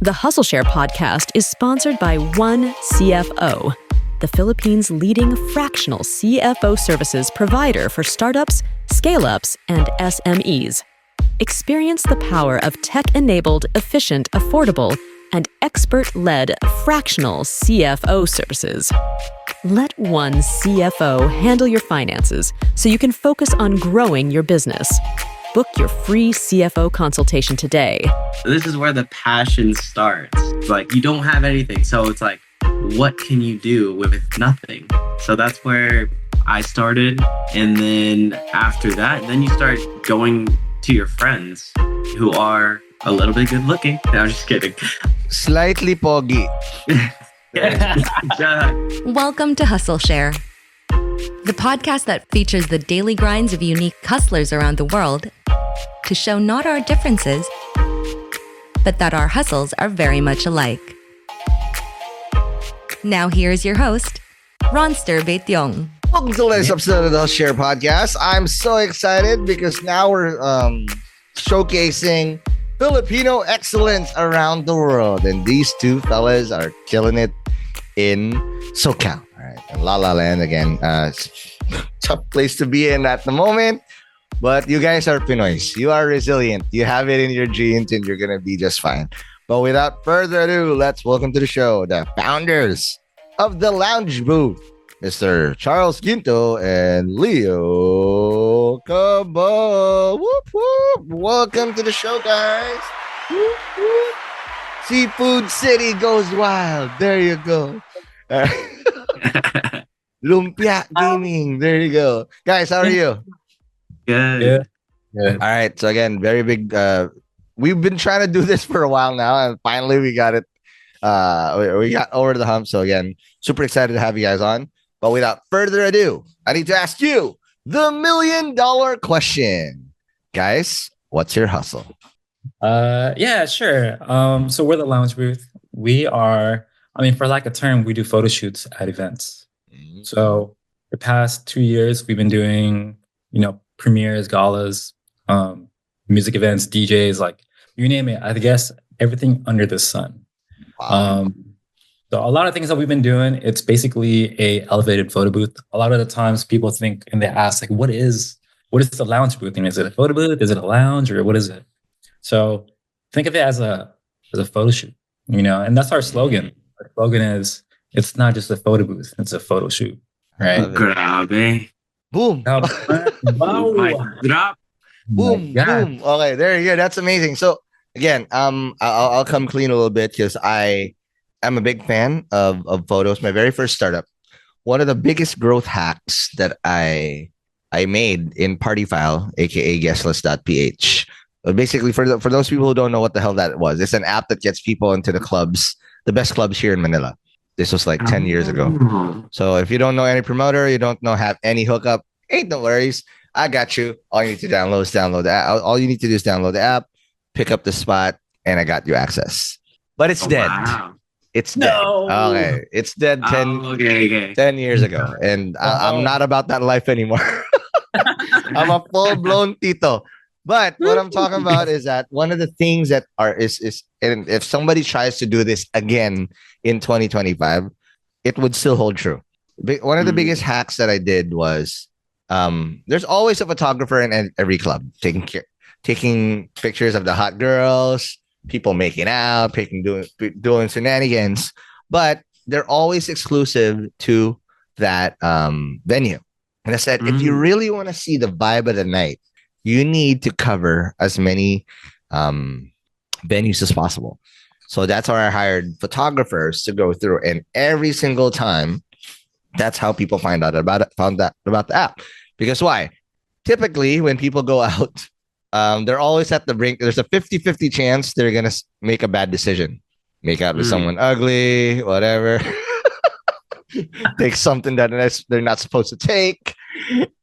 The Hustleshare podcast is sponsored by OneCFO, the Philippines' leading fractional CFO services provider for startups, scale-ups, and SMEs. Experience the power of tech-enabled, efficient, affordable, and expert-led fractional CFO services. Let OneCFO handle your finances so you can focus on growing your business. Book your free CFO consultation today. This is where the passion starts. It's like you don't have anything. So it's like, what can you do with nothing? So that's where I started. And then after that, then you start going to your friends who are a little bit good looking. No, I'm just kidding. Slightly poggy. Welcome to Hustleshare, the podcast that features the daily grinds of unique hustlers around the world to show not our differences, but that our hustles are very much alike. Now here's your host, Ronster Baetiong. Welcome to the latest episode of the Hustleshare podcast. I'm so excited because now we're showcasing Filipino excellence around the world. And these two fellas are killing it in SoCal. All right. And La La Land, again, tough place to be in at the moment. But you guys are Pinoys. You are resilient. You have it in your genes and you're going to be just fine. But without further ado, let's welcome to the show the founders of the Lounge Booth, Mr. Charles Guinto and Leo Cabal. Whoop, whoop. Welcome to the show, guys. Whoop, whoop. Seafood City goes wild. There you go. Lumpia Gaming. There you go. Guys, how are you? Good. All right. So again, very big. We've been trying to do this for a while now, and finally we got it. We got over the hump. So again, super excited to have you guys on. But without further ado, I need to ask you the $1 million question, guys. What's your hustle? Yeah, sure. So we're the Lounge Booth. We are. For lack of term, we do photo shoots at events. Mm-hmm. So the past 2 years, we've been doing, premieres, galas, music events, DJs, like you name it. I guess everything under the sun. Wow. So a lot of things that we've been doing, it's basically a elevated photo booth. A lot of the times people think and they ask, like, what is the Lounge Booth? Is it a photo booth? Is it a lounge, or what is it? So think of it as a photo shoot, and that's our slogan. Our slogan is, it's not just a photo booth, it's a photo shoot, right? Grabe. Boom. Wow. Drop. Boom. Boom. Okay, there you go. That's amazing. So again, I'll come clean a little bit because I am a big fan of photos. My very first startup, one of the biggest growth hacks that I made in Partyfile, aka guestlist.ph. Basically, for those people who don't know what the hell that was, it's an app that gets people into the clubs, the best clubs here in Manila. This was like 10 years ago. So if you don't know any promoter, you don't have any hookup, ain't no worries. I got you. All you need to download is download the app. All you need to do is download the app, pick up the spot, and I got you access. But it's dead. Wow. It's dead. Okay. It's dead 10 years ago. And I'm not about that life anymore. I'm a full-blown tito. But what I'm talking about is that one of the things that is and if somebody tries to do this again in 2025, it would still hold true. One of the biggest hacks that I did was there's always a photographer in every club taking pictures of the hot girls, people making out, doing shenanigans, but they're always exclusive to that venue. And I said, if you really want to see the vibe of the night, you need to cover as many venues as possible. So that's how I hired photographers to go through, and every single time, that's how people found out about the app. Because why? Typically, when people go out, they're always at the brink. There's a 50-50 chance they're gonna make a bad decision, make out with someone ugly, whatever. Take something that they're not supposed to take.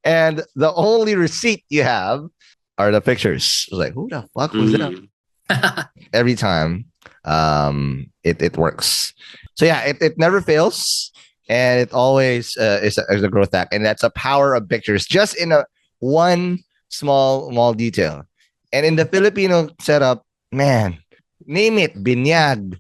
And the only receipt you have are the pictures. It's like, who the fuck was that? Every time it works. So yeah, it never fails. And it always is a growth hack. And that's a power of pictures just in one small detail. And in the Filipino setup, man, name it, binyag,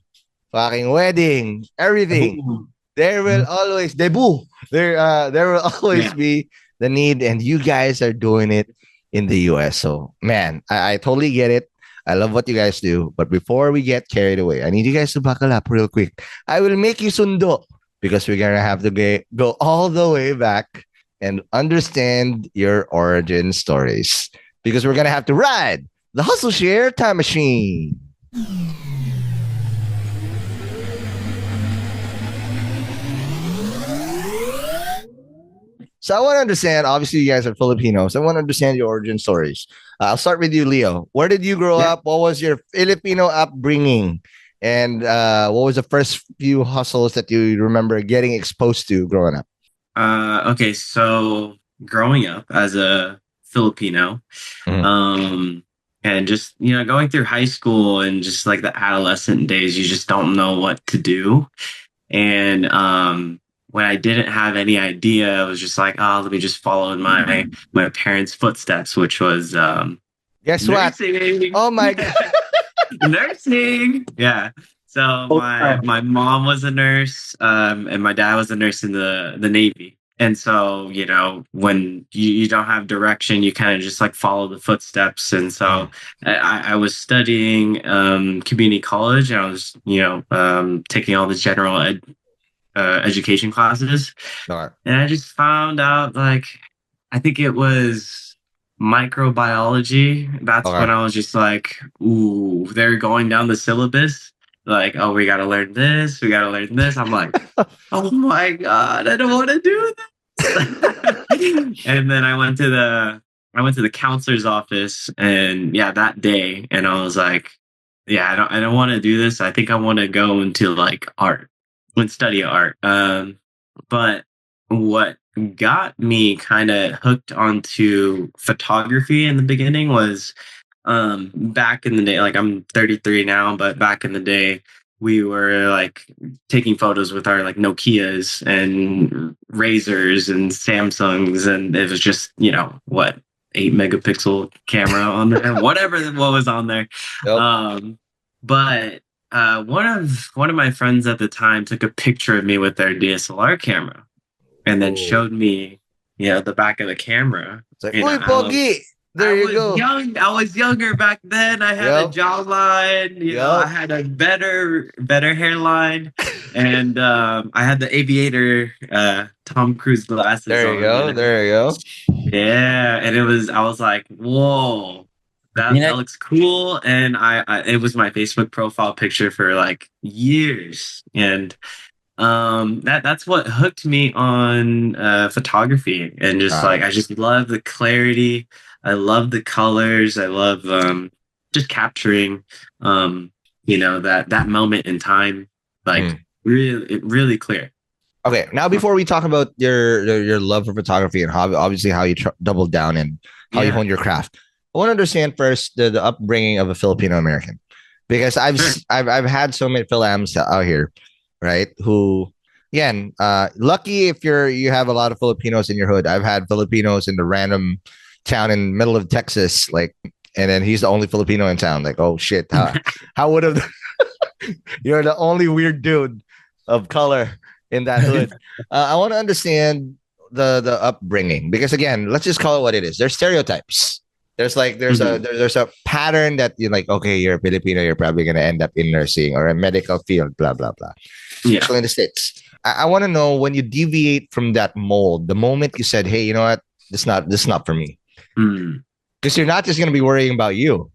fucking wedding, everything. There will always debut. There will always be the need, and you guys are doing it in the US. So man, I totally get it. I love what you guys do. But before we get carried away, I need you guys to buckle up real quick. I will make you sundo because we're gonna have to go all the way back and understand your origin stories. Because we're gonna have to ride the Hustleshare time machine. So I want to understand, obviously you guys are Filipinos. I want to understand your origin stories. I'll start with you, Leo. Where did you grow up? What was your Filipino upbringing? And what was the first few hustles that you remember getting exposed to growing up? Okay, so growing up as a Filipino, and just, going through high school and just like the adolescent days, you just don't know what to do. And when I didn't have any idea, I was just like, oh, let me just follow in my parents' footsteps, which was guess nursing. What? Oh my god, nursing. Yeah. So my mom was a nurse, and my dad was a nurse in the Navy. And so, when you don't have direction, you kind of just like follow the footsteps. And so I was studying community college, and I was, taking all the general education classes. Right. And I just found out, like, I think it was microbiology. That's when I was just like, ooh, they're going down the syllabus. Like, oh, we got to learn this. We got to learn this. I'm like, oh my God, I don't want to do this. And then I went to the counselor's office, and that day, and I was like, yeah, I don't want to do this. I think I want to go into like art and study art. But what got me kind of hooked onto photography in the beginning was back in the day, like I'm 33 now, but back in the day, we were like taking photos with our like Nokias and Razors and Samsungs, and it was just 8-megapixel camera on there, what was on there. Yep. But one of my friends at the time took a picture of me with their DSLR camera, and then showed me, the back of the camera. It's like, "Uy, Pogi!" There you go. I was younger back then. I had a jawline. I had a better hairline, and I had the aviator Tom Cruise glasses. There you go. There you go. Yeah, and I was like, whoa. That looks cool. And it was my Facebook profile picture for like years. And that's what hooked me on photography. And just like, I just love the clarity. I love the colors. I love just capturing, that moment in time, like really clear. Okay, now before we talk about your love for photography and obviously how you doubled down and how you honed your craft, I want to understand first the upbringing of a Filipino American, because I've had so many Philams out here, right? Who, again, lucky if you have a lot of Filipinos in your hood. I've had Filipinos in the random town in middle of Texas, like, and then he's the only Filipino in town. Like, oh shit, how would have? You're the only weird dude of color in that hood. I want to understand the upbringing, because again, let's just call it what it is. There's stereotypes. There's a pattern that you're like, okay, you're a Filipino, you're probably gonna end up in nursing or a medical field, blah blah blah. Yeah. Especially in the States. I want to know, when you deviate from that mold, the moment you said, hey, you know what, this is not for me. Because you're not just gonna be worrying about you.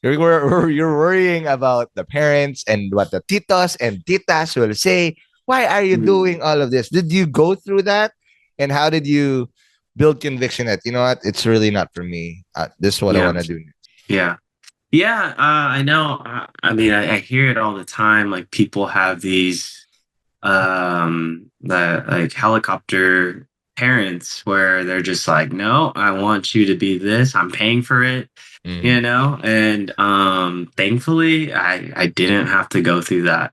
You're worrying about the parents and what the titos and titas will say. Why are you doing all of this? Did you go through that? And how did you build conviction that, you know what, it's really not for me? This is what I want to do. Yeah. I know. I mean, I hear it all the time. Like, people have these like helicopter parents where they're just like, no, I want you to be this. I'm paying for it. And thankfully I didn't have to go through that.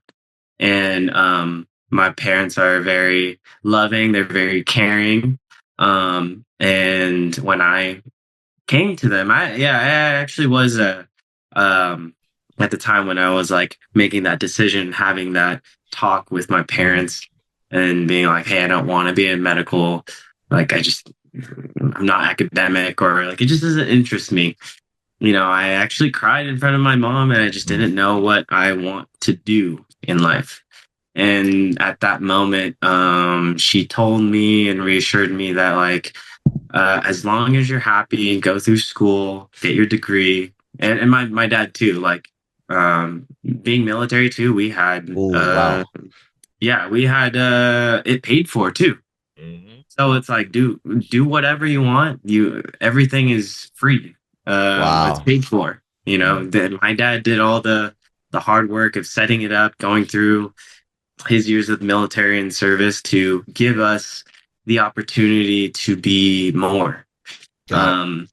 And my parents are very loving. They're very caring. And when I came to them, I actually was at the time when I was like making that decision, having that talk with my parents and being like, hey, I don't want to be in medical. Like, I'm not academic, or like, it just doesn't interest me. I actually cried in front of my mom, and I just didn't know what I want to do in life. And at that moment, she told me and reassured me that like, as long as you're happy and go through school, get your degree, and my dad too, like, being military too, we had, Wow. yeah, we had, it paid for too. Mhm. So it's like, do whatever you want. Everything is free. It's Wow. paid for. My dad did all the hard work of setting it up, going through his years of military and service to give us the opportunity to be more. And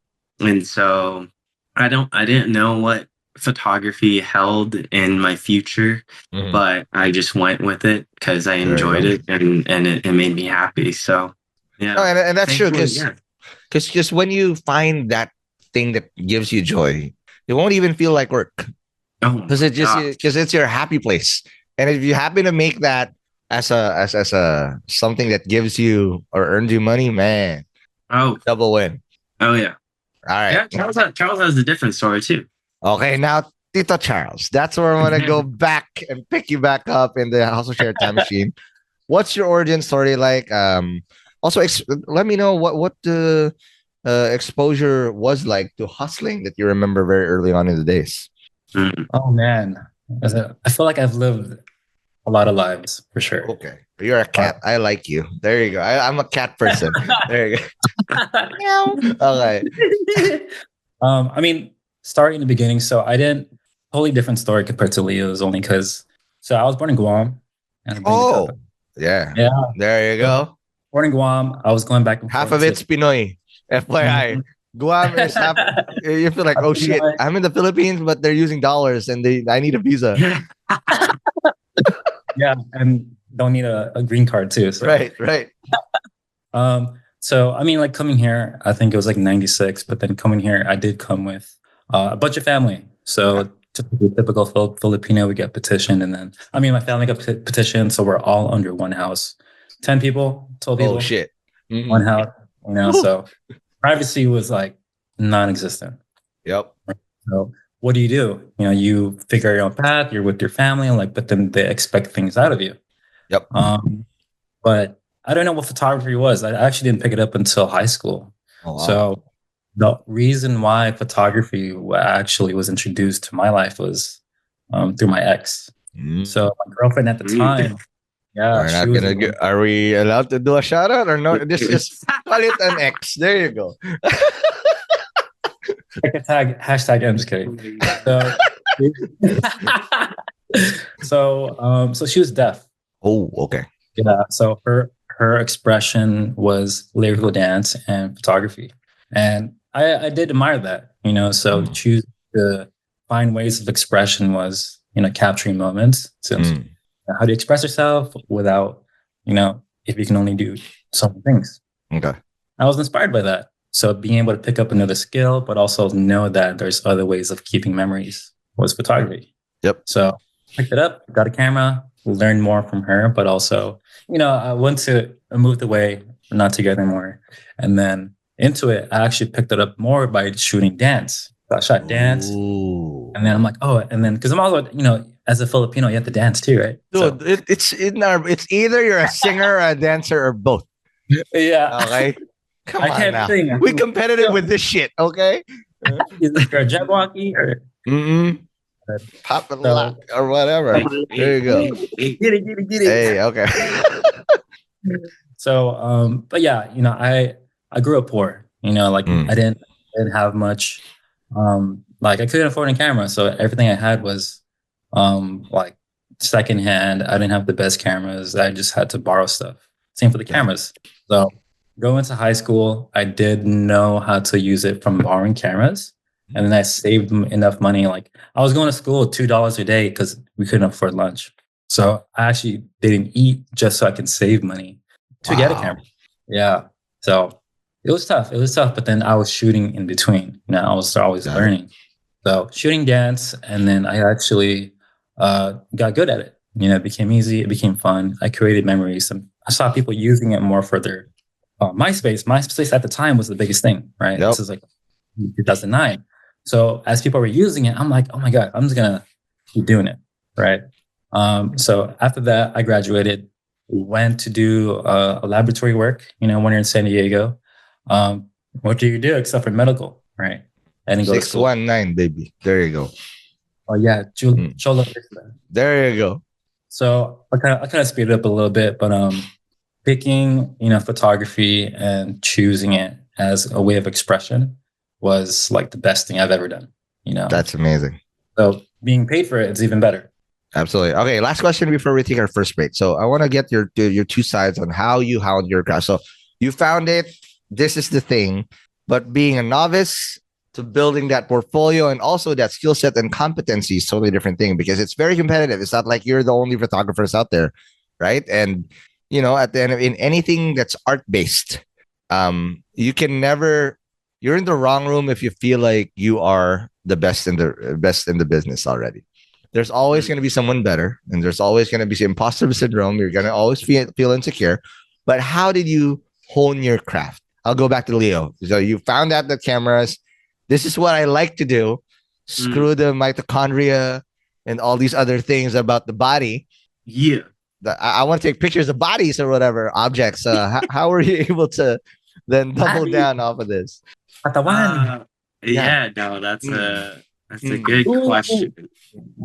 so I didn't know what photography held in my future, but I just went with it because I enjoyed it, and it made me happy. So yeah. No, and that's true, Thankfully, because when you find that thing that gives you joy, it won't even feel like work, Oh, because it's your happy place. And if you happen to make that as a something that gives you or earns you money, man, double win. Oh yeah. All right. Yeah, Charles has a different story too. Okay, now Tito Charles, that's where I'm gonna go back and pick you back up in the Hustleshare time machine. What's your origin story like? Also, let me know what the exposure was like to hustling that you remember very early on in the days. Oh man, I feel like I've lived a lot of lives for sure. Okay, you're a cat. I like you. There you go. I'm a cat person. There you go. Okay. I mean, starting in the beginning, so I didn't totally different story compared to Leo's, only because I was born in Guam. And yeah. Yeah. There you go. Born in Guam, I was going back and half forth of it's Pinoy. FYI. Guam is half. You feel like, oh shit, I'm in the Philippines, but they're using dollars, and I need a visa. Yeah, and don't need a green card too. So. Right. So I mean, like coming here, I think it was like 96, but then coming here, I did come with a bunch of family. So typical Filipino, we get petitioned, and then my family got petitioned, so we're all under one house, 10 people, 12 people. Oh shit, one house. So privacy was like non-existent. Yep. So what do? You figure your own path. You're with your family, but then they expect things out of you. Yep. But I don't know what photography was. I actually didn't pick it up until high school. Oh, wow. So the reason why photography actually was introduced to my life was through my ex. So my girlfriend at the time. Yeah. Are we allowed to do a shout out or no? This is call it an ex. There you go. Hashtag I'm just kidding. So she was deaf. Oh, okay. Yeah. So her expression was lyrical dance and photography. And I did admire that, so choose to find ways of expression was, capturing moments. So how do you express yourself without, if you can only do some things. Okay. I was inspired by that. So being able to pick up another skill, but also know that there's other ways of keeping memories was photography. Yep. So picked it up, got a camera, learned more from her, but also, I went to moved away, not together anymore. And then into it, I actually picked it up more by shooting dance. So I shot dance. Ooh. And then I'm like, because I'm also, as a Filipino, you have to dance too, right? Dude, it's either you're a singer or a dancer or both. Yeah. Okay. Come I on can't now. sing. We competitive with this shit, okay? Is it a jabberwocky or pop and lock or whatever? There you go. Get it. Hey, okay. So, but yeah, I grew up poor. I didn't have much. I couldn't afford a camera, so everything I had was secondhand. I didn't have the best cameras. I just had to borrow stuff. Same for the cameras. So going into high school, I did know how to use it from borrowing cameras. And then I saved enough money. I was going to school $2 a day because we couldn't afford lunch. So I actually didn't eat just so I could save money to get a camera. Yeah. So it was tough. But then I was shooting in between. I was always learning. So shooting dance, and then I actually got good at it. It became easy. It became fun. I created memories. I saw people using it more for their MySpace. MySpace at the time was the biggest thing, right? Yep. This is like 2009. So as people were using it, I'm like, oh my God, I'm just going to keep doing it, right? So after that, I graduated, went to do a laboratory work, when you're in San Diego. What do you do except for medical, right? And go to school. 619, baby. There you go. Oh yeah, Cholo. There you go. So I kind of speed it up a little bit, but picking photography and choosing it as a way of expression was like the best thing I've ever done. That's amazing. So being paid for it is even better. Absolutely. Okay, last question before we take our first break. So I want to get your two sides on how you honed your craft. So you found it. This is the thing. But being a novice to building that portfolio and also that skill set and competency is totally different thing, because it's very competitive. It's not like you're the only photographers out there, right? And at the end of in anything that's art based, you can never. You're in the wrong room if you feel like you are the best in the business already. There's always going to be someone better, and there's always going to be imposter syndrome. You're going to always feel insecure. But how did you hone your craft? I'll go back to Leo. So you found out the cameras. This is what I like to do. Screw the mitochondria and all these other things about the body. Yeah. I want to take pictures of bodies or whatever, objects. How were you able to then double down off of this? Yeah, no, that's a good question.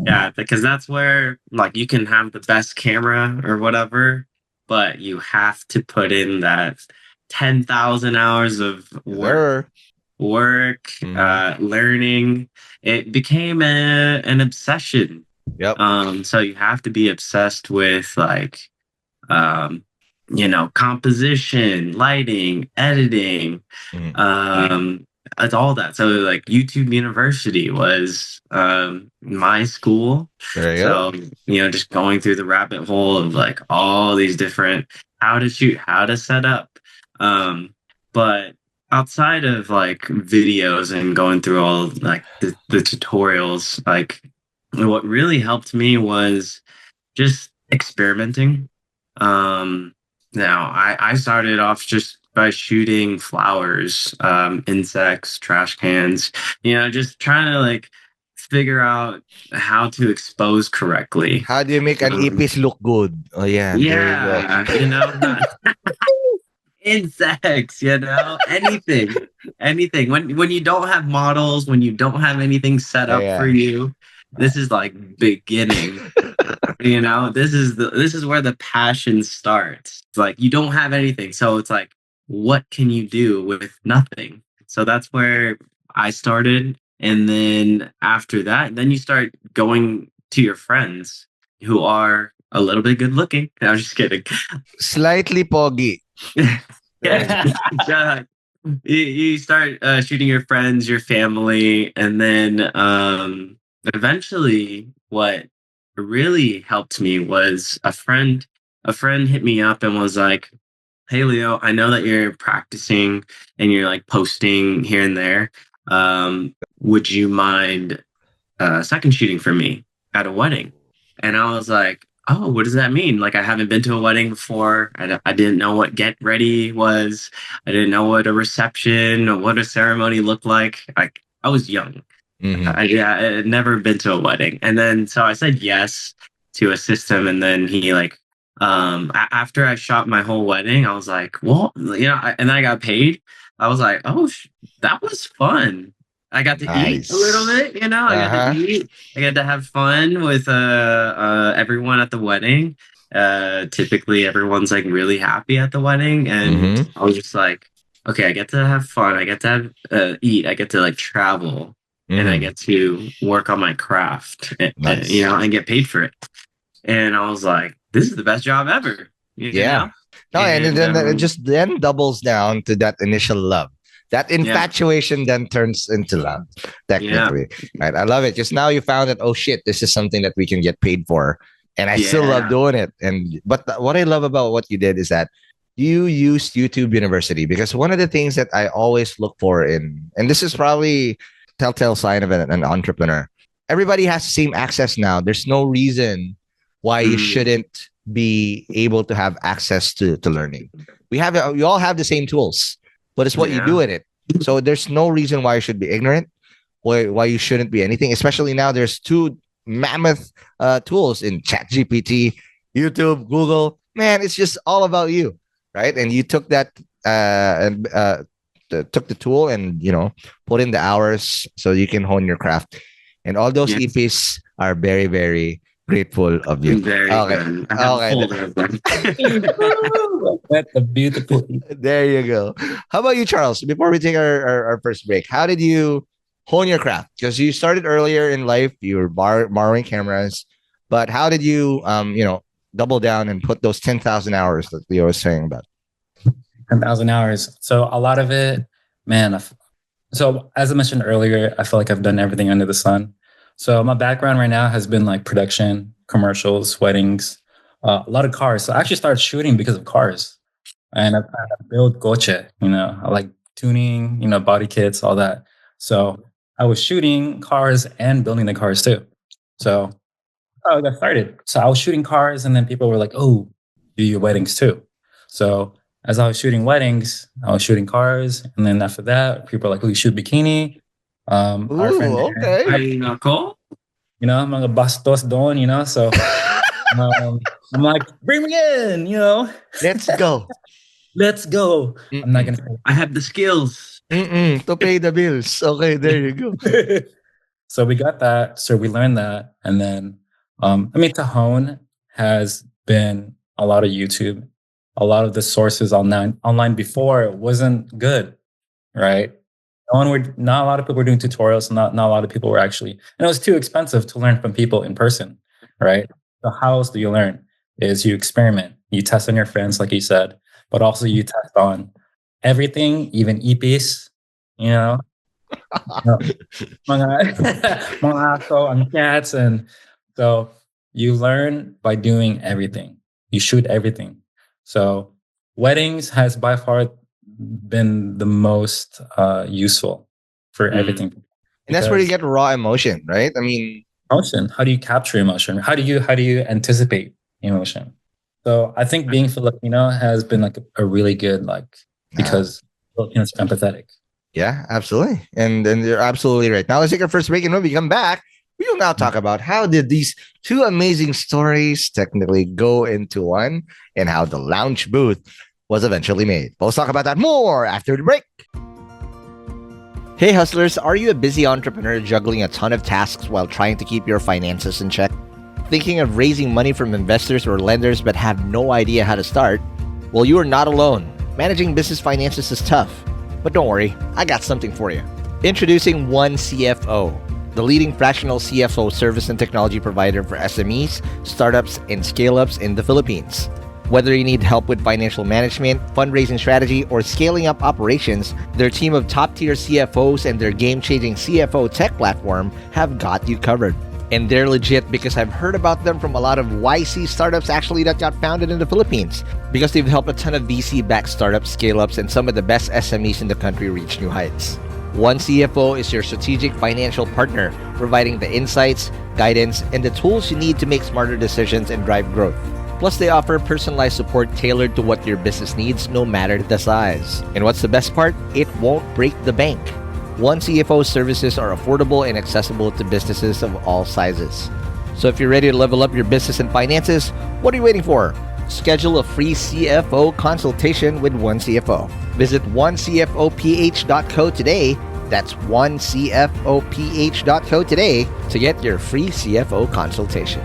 Yeah, because that's where like you can have the best camera or whatever, but you have to put in that 10,000 hours of work, learning. It became an obsession. Yep. So you have to be obsessed with like, composition, lighting, editing, it's all that. So like YouTube University was my school. There you go. Just going through the rabbit hole of like all these different how to shoot, how to set up. But outside of like videos and going through all like the tutorials, like what really helped me was just experimenting. Now I started off just by shooting flowers, insects, trash cans, just trying to like figure out how to expose correctly. How do you make an epis look good? Oh yeah. Yeah. Insects, anything. When you don't have models, when you don't have anything set up for you, this is like beginning. This is where the passion starts. It's like you don't have anything, so it's like, what can you do with nothing? So that's where I started, and then after that, then you start going to your friends who are a little bit good looking. I'm just kidding. Slightly poggy. Yeah. You start shooting your friends, your family, and then eventually what really helped me was a friend hit me up and was like, hey Leo, I know that you're practicing and you're like posting here and there. Would you mind second shooting for me at a wedding? And I was like, oh, what does that mean? Like, I haven't been to a wedding before. I didn't know what get ready was. I didn't know what a reception or what a ceremony looked like. I was young. Mm-hmm. I had never been to a wedding. And then, so I said yes to assist him. And then he like, after I shot my whole wedding, I was like, well, and then I got paid. I was like, oh, that was fun. I got to eat a little bit, I got to eat. I got to have fun with everyone at the wedding. Typically, everyone's like really happy at the wedding, and I was just like, okay, I get to have fun. I get to have, eat. I get to like travel, and I get to work on my craft, and get paid for it. And I was like, this is the best job ever. You know? No, and then it just then doubles down to that initial love. That infatuation then turns into love, technically. Right? I love it. Just now you found that, oh shit, this is something that we can get paid for. And I still love doing it. But what I love about what you did is that you used YouTube University, because one of the things that I always look for and this is probably telltale sign of an entrepreneur. Everybody has the same access now. There's no reason why you shouldn't be able to have access to learning. We all have the same tools, but it's what you do with it. So there's no reason why you should be ignorant, why you shouldn't be anything. Especially now, there's two mammoth tools in ChatGPT, YouTube, Google. Man, it's just all about you, right? And you took that and took the tool and put in the hours so you can hone your craft. And all those EPs are very, very grateful of you. Very good. I have a folder of them. That's a beautiful. There you go. How about you, Charles? Before we take our first break, how did you hone your craft? Because you started earlier in life, you were borrowing cameras, but how did you, double down and put those 10,000 hours that Leo was saying about? 10,000 hours. So a lot of it, man. So as I mentioned earlier, I feel like I've done everything under the sun. So my background right now has been like production, commercials, weddings, a lot of cars. So I actually started shooting because of cars. And I built coche, I like tuning, body kits, all that. So I was shooting cars and building the cars too. So I got started. So I was shooting cars and then people were like, oh, do your weddings too. So as I was shooting weddings, I was shooting cars. And then after that, people were like, oh, you shoot bikini. Our friend, okay. Mga bastos doon, so I'm like, bring me in, Let's go. Let's go. Mm-mm. I'm not going to. I have the skills to pay the bills. Okay, there you go. So we got that. So we learned that. And then, to hone has been a lot of YouTube. A lot of the sources online before wasn't good, right? Not a lot of people were doing tutorials. Not a lot of people were actually, and it was too expensive to learn from people in person, right? So how else do you learn? Is you experiment, you test on your friends, like you said, but also you test on everything, even EPs, mga aso and cats, and so you learn by doing everything. You shoot everything. So weddings has by far been the most useful for everything. And that's where you get raw emotion, right? I mean, emotion. How do you capture emotion? How do you anticipate emotion? So I think being Filipino has been like a really good because Filipinos are empathetic. Yeah, absolutely. And you're absolutely right. Now let's take our first break, and when we come back, we will now talk about how did these two amazing stories technically go into one and how the lounge booth was eventually made. We'll talk about that more after the break. Hey hustlers, are you a busy entrepreneur juggling a ton of tasks while trying to keep your finances in check? Thinking of raising money from investors or lenders but have no idea how to start? Well, you are not alone. Managing business finances is tough. But don't worry, I got something for you. Introducing OneCFO, the leading fractional CFO service and technology provider for SMEs, startups, and scale-ups in the Philippines. Whether you need help with financial management, fundraising strategy, or scaling up operations, their team of top-tier CFOs and their game-changing CFO tech platform have got you covered. And they're legit because I've heard about them from a lot of YC startups actually that got founded in the Philippines, because they've helped a ton of VC-backed startups, scale-ups, and some of the best SMEs in the country reach new heights. OneCFO is your strategic financial partner, providing the insights, guidance, and the tools you need to make smarter decisions and drive growth. Plus, they offer personalized support tailored to what your business needs, no matter the size. And what's the best part? It won't break the bank. OneCFO services are affordable and accessible to businesses of all sizes. So if you're ready to level up your business and finances, what are you waiting for? Schedule a free CFO consultation with OneCFO. Visit onecfoph.co today. That's onecfoph.co today to get your free CFO consultation.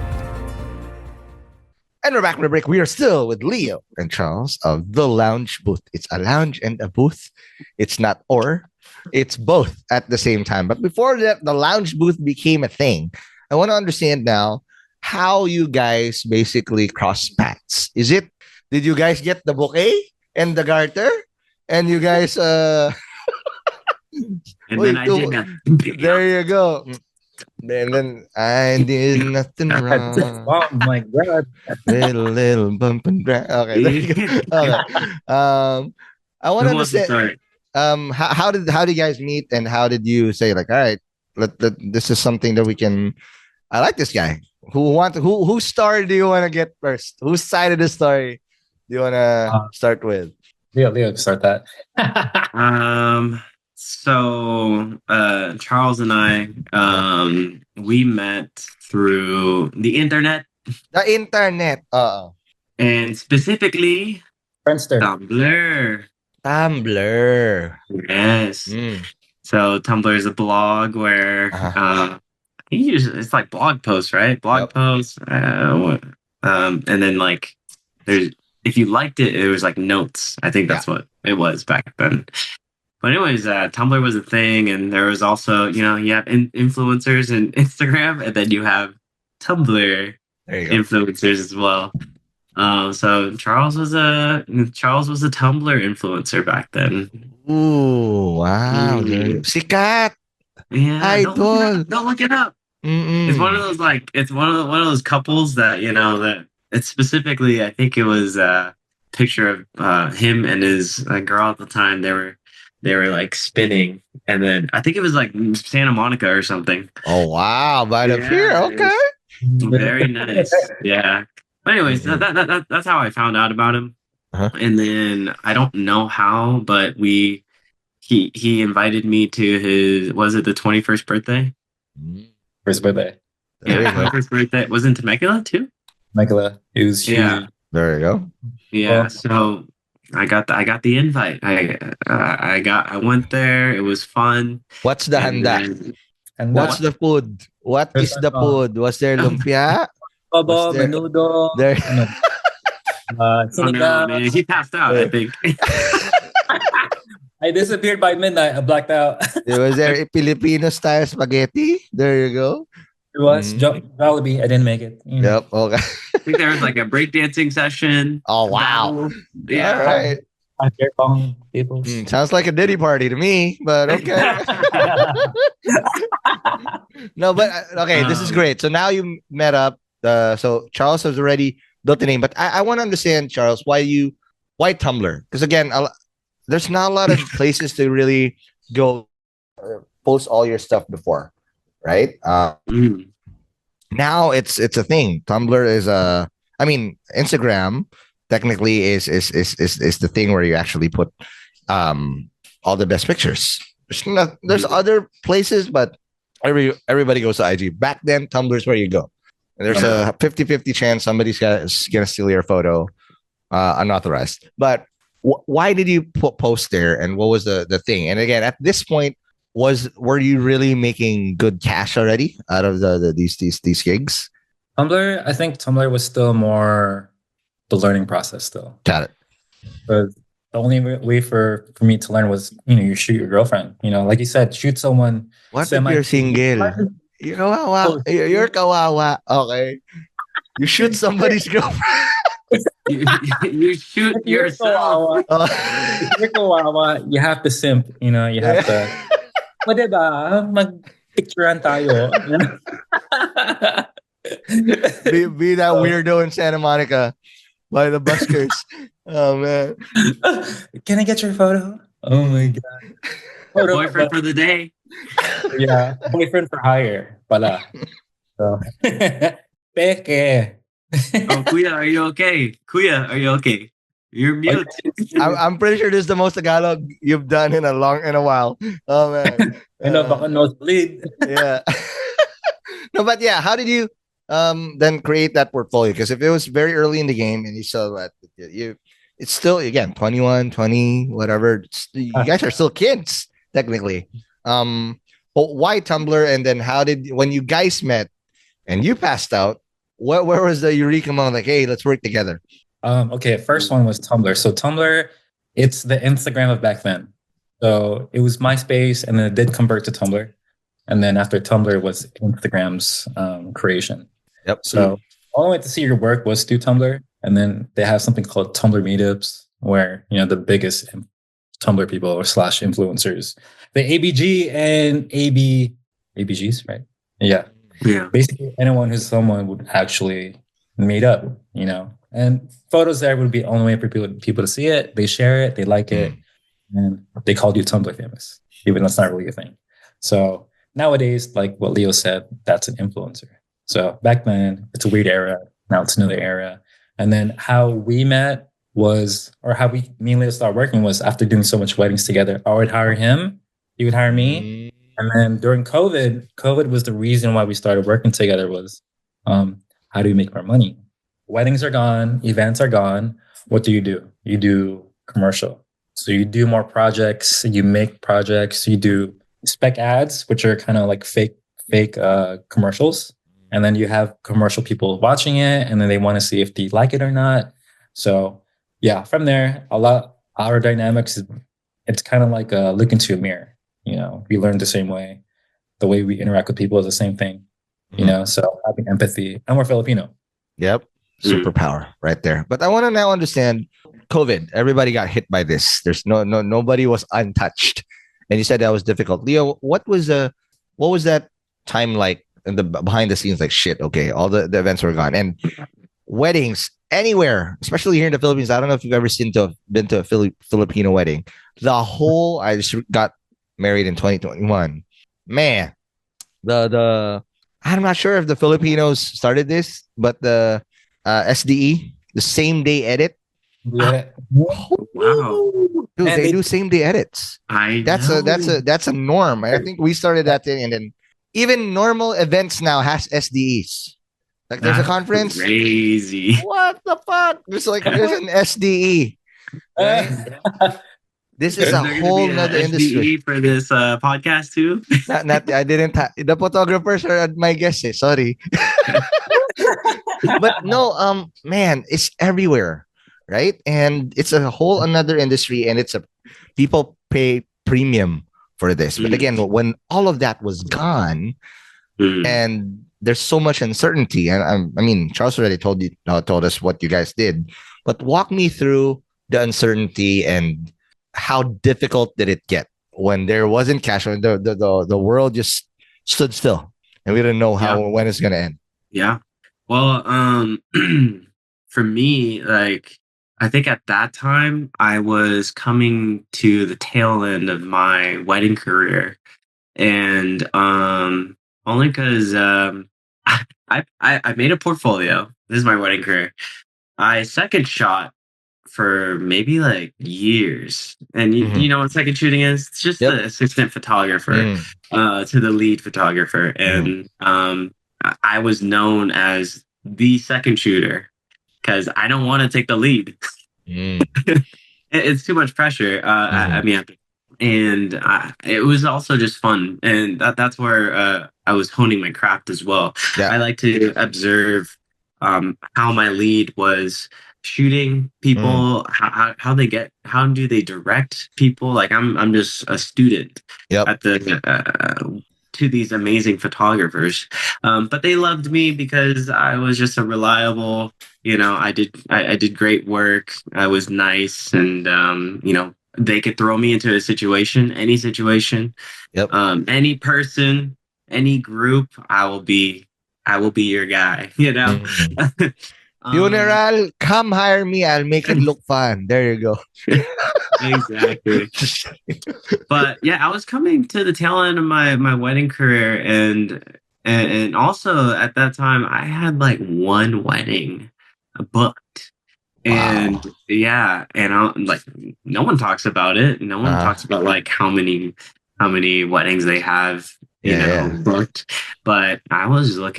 And we're back from the break. We are still with Leo and Charles of The Lounge Booth. It's a lounge and a booth. It's not or, it's both at the same time. But before that, the lounge booth became a thing. I want to understand now how you guys basically cross paths. Did you guys get the bouquet and the garter? And you guys, and then I did that. There you go. And then I did nothing wrong. Oh my God. little bump and drag. Okay, there you go. Okay. I want to understand. how did you guys meet, and how did you say like, all right, this is something that we can. I like this guy. Whose story do you want to get first? Whose side of the story do you want to start with? Leo, start that. So Charles and I, we met through the internet. The internet. And specifically Friendster. Tumblr. Yes. So Tumblr is a blog where it's like blog posts, right? Blog posts. And then like there's if you liked it, it was like notes. I think that's what it was back then. But anyways, Tumblr was a thing, and there was also, you have influencers in Instagram, and then you have Tumblr influencers as well. So Charles was a Tumblr influencer back then. Ooh, wow. Sikat. Yeah, Idol. Don't look it up. It's one of those one of those couples that that it's specifically. I think it was a picture of him and his girl at the time. They were like spinning, and then I think it was like Santa Monica or something. Oh wow! By the pier, okay. Very nice. Yeah. But anyways, that's how I found out about him. And then I don't know how, but he invited me to his, was it the 21st birthday? First birthday. Yeah, 21st birthday. Was it in Temecula too? Temecula. It was huge. Yeah. There you go. Yeah. So I got the invite. I went there. It was fun. What's the handa? And what's the food? What is the food? Was there lumpia? Bobo, menudo. There. Man, he passed out, I think. I disappeared by midnight. I blacked out. Was there a Filipino style spaghetti? There you go. It was Jollibee. I didn't make it. Yep. Okay. I think there was like a breakdancing session. Oh wow! Yeah. All right. People. Sounds like a Diddy party to me, but okay. No, but okay, this is great. So now you met up. So Charles has already built the name, but I want to understand, Charles, why Tumblr? Because again, there's not a lot of places to really go post all your stuff before, right? Now it's a thing. Tumblr is Instagram technically is the thing where you actually put all the best pictures. There's other places, but everybody goes to IG. Back then, Tumblr is where you go. And there's a 50-50 chance somebody's gonna steal your photo unauthorized. But why did you post there, and what was the thing? And again, at this point, were you really making good cash already out of these gigs? Tumblr, I think Tumblr was still more the learning process still. Got it. But the only way for me to learn was, you shoot your girlfriend. Like you said, shoot someone. What if you're single? You're kawawa. You're kawawa. Okay. You shoot somebody's girlfriend. you shoot yourself. You're kawawa. You have to simp. You have to. Pwede ba? Mag-picturean tayo. be that weirdo in Santa Monica by the buskers. Oh man. Can I get your photo? Oh my god. Boyfriend for the day. Yeah. Boyfriend for hire. Pala. So. Peke. Oh, Kuya, are you okay? Kuya, are you okay? You're mute. I'm pretty sure this is the most Tagalog you've done in a while. Oh man. Baka nosebleed. Yeah. No, but yeah, how did you then create that portfolio? Because if it was very early in the game and you saw that it's still, again, 21, 20, whatever. You guys are still kids, technically. But why Tumblr? And then when you guys met and you passed out, where was the eureka moment? Like, hey, let's work together. Okay, first one was Tumblr. So Tumblr, it's the Instagram of back then. So it was MySpace, and then it did convert to Tumblr. And then after Tumblr was Instagram's creation. Yep. So all I went to see your work was through Tumblr. And then they have something called Tumblr meetups, where, the biggest Tumblr people or / influencers, the ABG and ABGs, right? Yeah. Yeah. Basically, anyone who's someone would actually meet up, And photos there would be the only way for people to see it. They share it. They like it. and they called you Tumblr famous, even though that's not really a thing. So nowadays, like what Leo said, that's an influencer. So back then, it's a weird era. Now it's another era. And then how we met was, or how me and Leo started working was after doing so much weddings together. I would hire him, he would hire me. And then during COVID was the reason why we started working together was, how do we make more money? Weddings are gone, events are gone. What do? You do commercial. So you do more projects, you make projects, you do spec ads, which are kind of like fake commercials. And then you have commercial people watching it, and then they want to see if they like it or not. So yeah, from there, our dynamics, it's kind of like a look into a mirror. We learn the same way. The way we interact with people is the same thing. So having empathy, and we're Filipino. Yep. Superpower right there. But I want to now understand COVID. Everybody got hit by this. There's nobody was untouched. And you said that was difficult. Leo, what was that time like in the behind the scenes? Like, shit, okay, all the events were gone. And weddings anywhere, especially here in the Philippines. I don't know if you've ever been to a Filipino wedding. I just got married in 2021. Man, I'm not sure if the Filipinos started this, but the SDE, the same day edit. Yeah. Wow. Dude, they do same day edits. That's a norm. I think we started that thing, and then even normal events now has SDEs. Like there's a conference. Crazy. What the fuck? There's an SDE. Right? This is a whole nother industry for this podcast too. I didn't. The photographers are my guess. Sorry. But no, man, it's everywhere, right? And it's a whole another industry, and people pay premium for this. But again, when all of that was gone, and there's so much uncertainty, and I mean, Charles already told us what you guys did, but walk me through the uncertainty and how difficult did it get when there wasn't cash, when the world just stood still and we didn't know when it's gonna end. Yeah. Well, for me, like, I think at that time I was coming to the tail end of my wedding career, and only because I made a portfolio. This is my wedding career. I second shot for maybe like years, and you know what second shooting is? It's just the assistant photographer to the lead photographer, and I was known as the second shooter because I don't want to take the lead. It's too much pressure. I mean, and it was also just fun, and that's where I was honing my craft as well. I like to observe how my lead was shooting people, how do they direct people. Like I'm just a student at the to these amazing photographers, but they loved me because I was just a reliable, I did great work. I was nice, and they could throw me into a situation, any situation, any person, any group. I will be your guy, Funeral, come hire me. I'll make it look fun. There you go. Exactly. But yeah, I was coming to the tail end of my wedding career, and also at that time I had like one wedding booked. And and like no one talks about it. No one talks about like how many weddings they have booked. But I was like,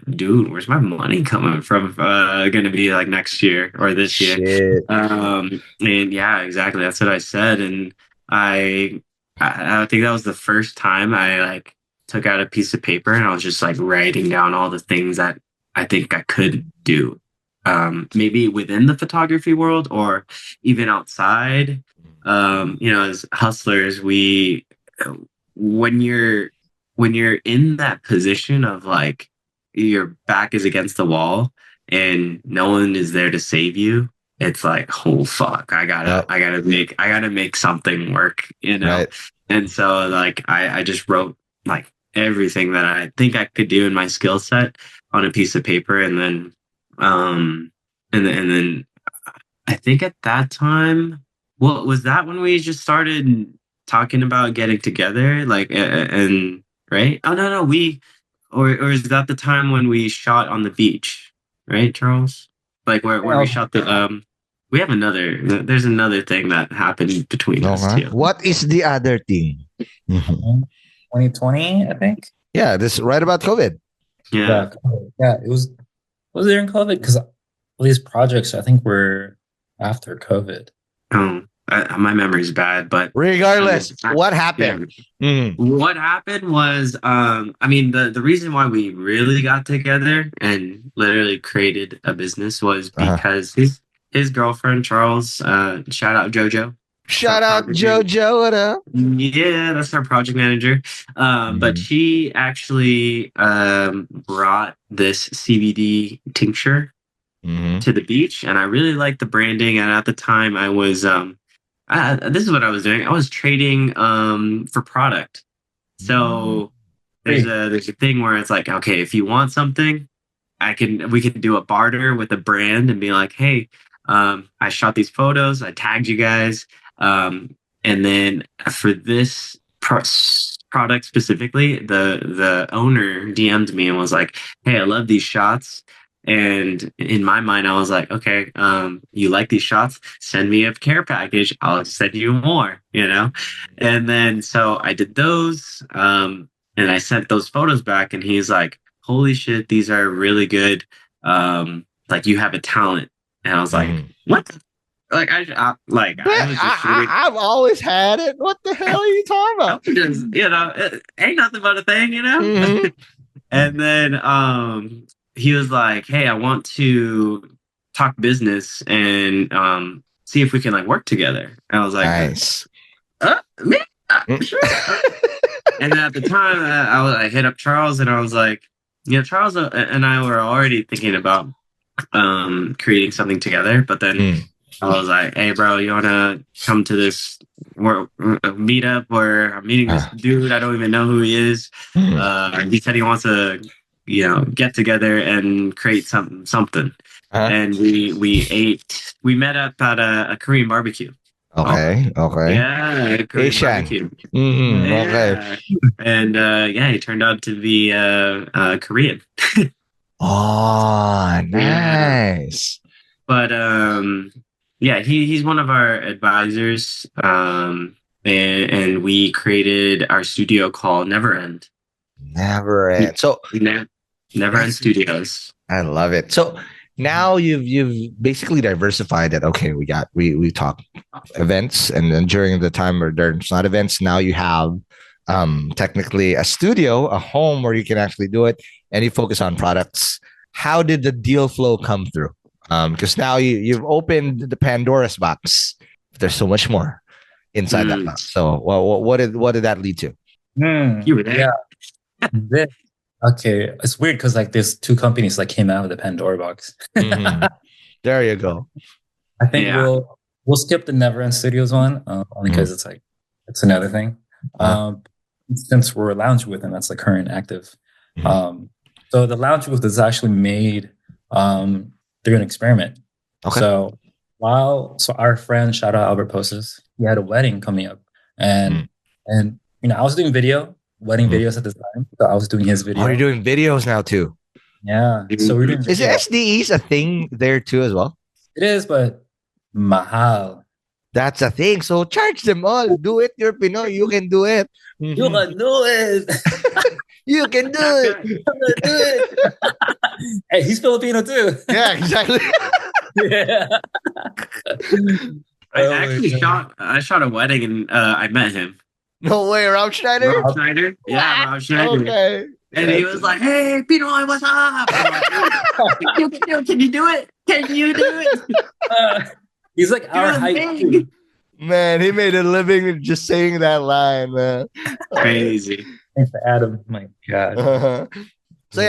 dude, where's my money coming from? Gonna be like next year or this year. And yeah, exactly. That's what I said. And I think that was the first time I like took out a piece of paper and I was just like writing down all the things that I think I could do. Maybe within the photography world or even outside. As hustlers, when you're in that position of like your back is against the wall and no one is there to save you, it's like, oh fuck, I gotta make something work, Right. And so like I just wrote like everything that I think I could do in my skill set on a piece of paper, and then I think at that time Well, was that when we just started talking about getting together? Like, and right? Oh no, or is that the time when we shot on the beach? Right, Charles? Like where we shot the We have there's another thing that happened between us too. What is the other thing? 2020, I think. Yeah, this right about COVID. Yeah. It was during COVID because these projects I think were after COVID. My memory's bad, but regardless, what happened? Yeah. What happened was, the reason why we really got together and literally created a business was because his girlfriend Charles, shout out JoJo. Shout out JoJo. What up? Yeah, that's our project manager. But she actually brought this CBD tincture to the beach, and I really liked the branding. And at the time, I was this is what I was doing. I was trading for product. So there's a thing where it's like, okay, if you want something, we can do a barter with a brand and be like, hey, I shot these photos, I tagged you guys, and then for this product specifically, the owner DM'd me and was like, hey, I love these shots. And in my mind, I was like, okay, you like these shots? Send me a care package. I'll send you more, And then so I did those, and I sent those photos back, and he's like, holy shit, these are really good. Like you have a talent. And I was like, what? Like I've always had it. What the hell are you talking about? Just, it ain't nothing but a thing, And then he was like, hey, I want to talk business and see if we can like work together. And I was like, nice. Me? Sure. And then at the time, I hit up Charles and I was like, Charles and I were already thinking about creating something together. But then I was like, hey, bro, you want to come to this meetup where I'm meeting this dude? I don't even know who he is. He said he wants to get together and create something. And we met up at a Korean barbecue. Okay. Yeah, Korean barbecue. Okay. And he turned out to be Korean. Oh, nice. But he's one of our advisors. And we created our studio called Never End. Never End. So Never End Studios. I love it. So now you've basically diversified that. Okay, we talk events, and then during the time where there's not events, now you have technically a studio, a home where you can actually do it, and you focus on products. How did the deal flow come through? Because now you've opened the Pandora's box. There's so much more inside that box. So what did that lead to? You were there. Yeah. Okay, it's weird because like there's two companies that came out of the Pandora box. There you go. I think we'll skip the Never End Studios one only because it's another thing. Since we're a lounge booth and that's the current active. So the lounge booth is actually made through an experiment. Okay. So our friend, shout out Albert Posis, he had a wedding coming up, and I was doing wedding videos at the time. So I was doing his video. Oh, you're doing videos now too. Yeah. So we're doing Is SDEs a thing there too as well? It is, but mahal. That's a thing. So charge them all. Do it. You're Pinoy. You can do it. You can do it. You can do it. I'm gonna do it. Hey, he's Filipino too. Yeah, exactly. Yeah. I shot a wedding and I met him. No way, Rob Schneider? Rob Schneider? Yeah, Rob Schneider. Okay. And he was like, hey, Pinoy, what's up? Like, can you do it? Can you do it? He's like our height. Man, he made a living just saying that line, man. Crazy. Thanks for Adam. My God. So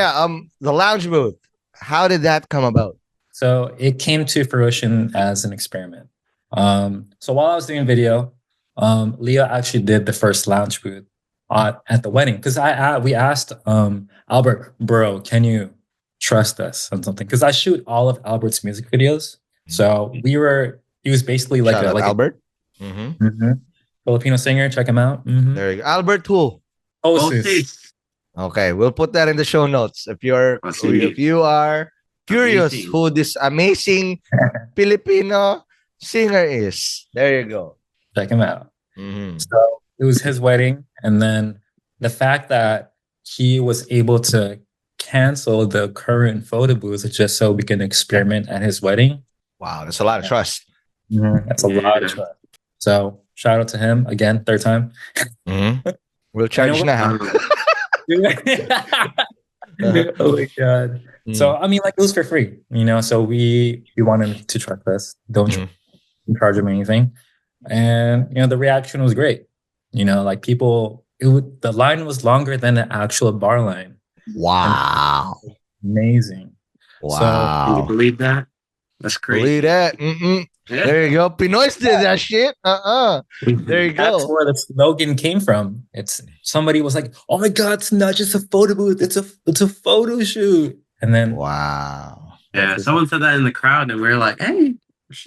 the lounge booth, how did that come about? So it came to fruition as an experiment. So while I was doing video, Leo actually did the first lounge booth at the wedding because we asked Albert, bro, can you trust us on something? Because I shoot all of Albert's music videos, so he was basically like Albert. Filipino singer, check him out. There you go. Albert who? Posis. Okay, we'll put that in the show notes. If you are curious who this amazing Filipino singer is, there you go. Check him out. So it was his wedding, and then the fact that he was able to cancel the current photo booth just so we can experiment at his wedding. Wow, that's a lot of trust. That's a lot of trust. So shout out to him again, third time. We'll charge now. Oh my god! So I mean, like, it was for free, So we wanted to trust us. Don't charge him anything, and the reaction was great. Like people, the line was longer than the actual bar line. Wow! Amazing. Wow! So, can you believe that? That's crazy. Believe that? There you go. Pinoy's did that shit. There you go. That's where the slogan came from. It's somebody was like, "Oh my god, it's not just a photo booth; it's a photo shoot." And then wow. Yeah, someone said that in the crowd, and we were like, "Hey,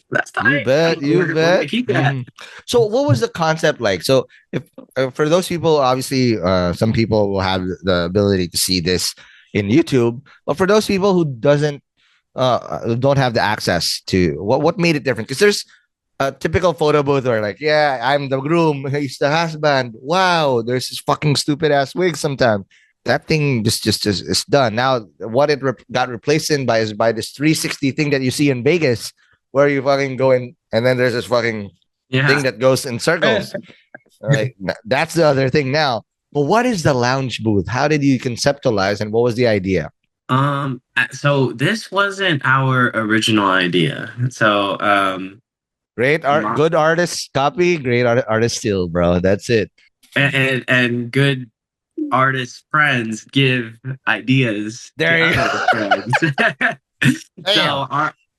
that's tight. You bet. Keep that." So, what was the concept like? So, if for those people, obviously, some people will have the ability to see this in YouTube, but for those people who don't have the access to what made it different, because there's a typical photo booth where like, yeah, I'm the groom, he's the husband, wow, there's this fucking stupid ass wig sometimes. That thing just is done now. What it got replaced by this 360 thing that you see in Vegas, where you fucking go in and then there's this fucking thing that goes in circles. Like, that's the other thing now. But what is the lounge booth? How did you conceptualize, and what was the idea? So this wasn't our original idea. So, good artist copy, great artist steal, bro. That's it. And good artist friends give ideas. There you go. So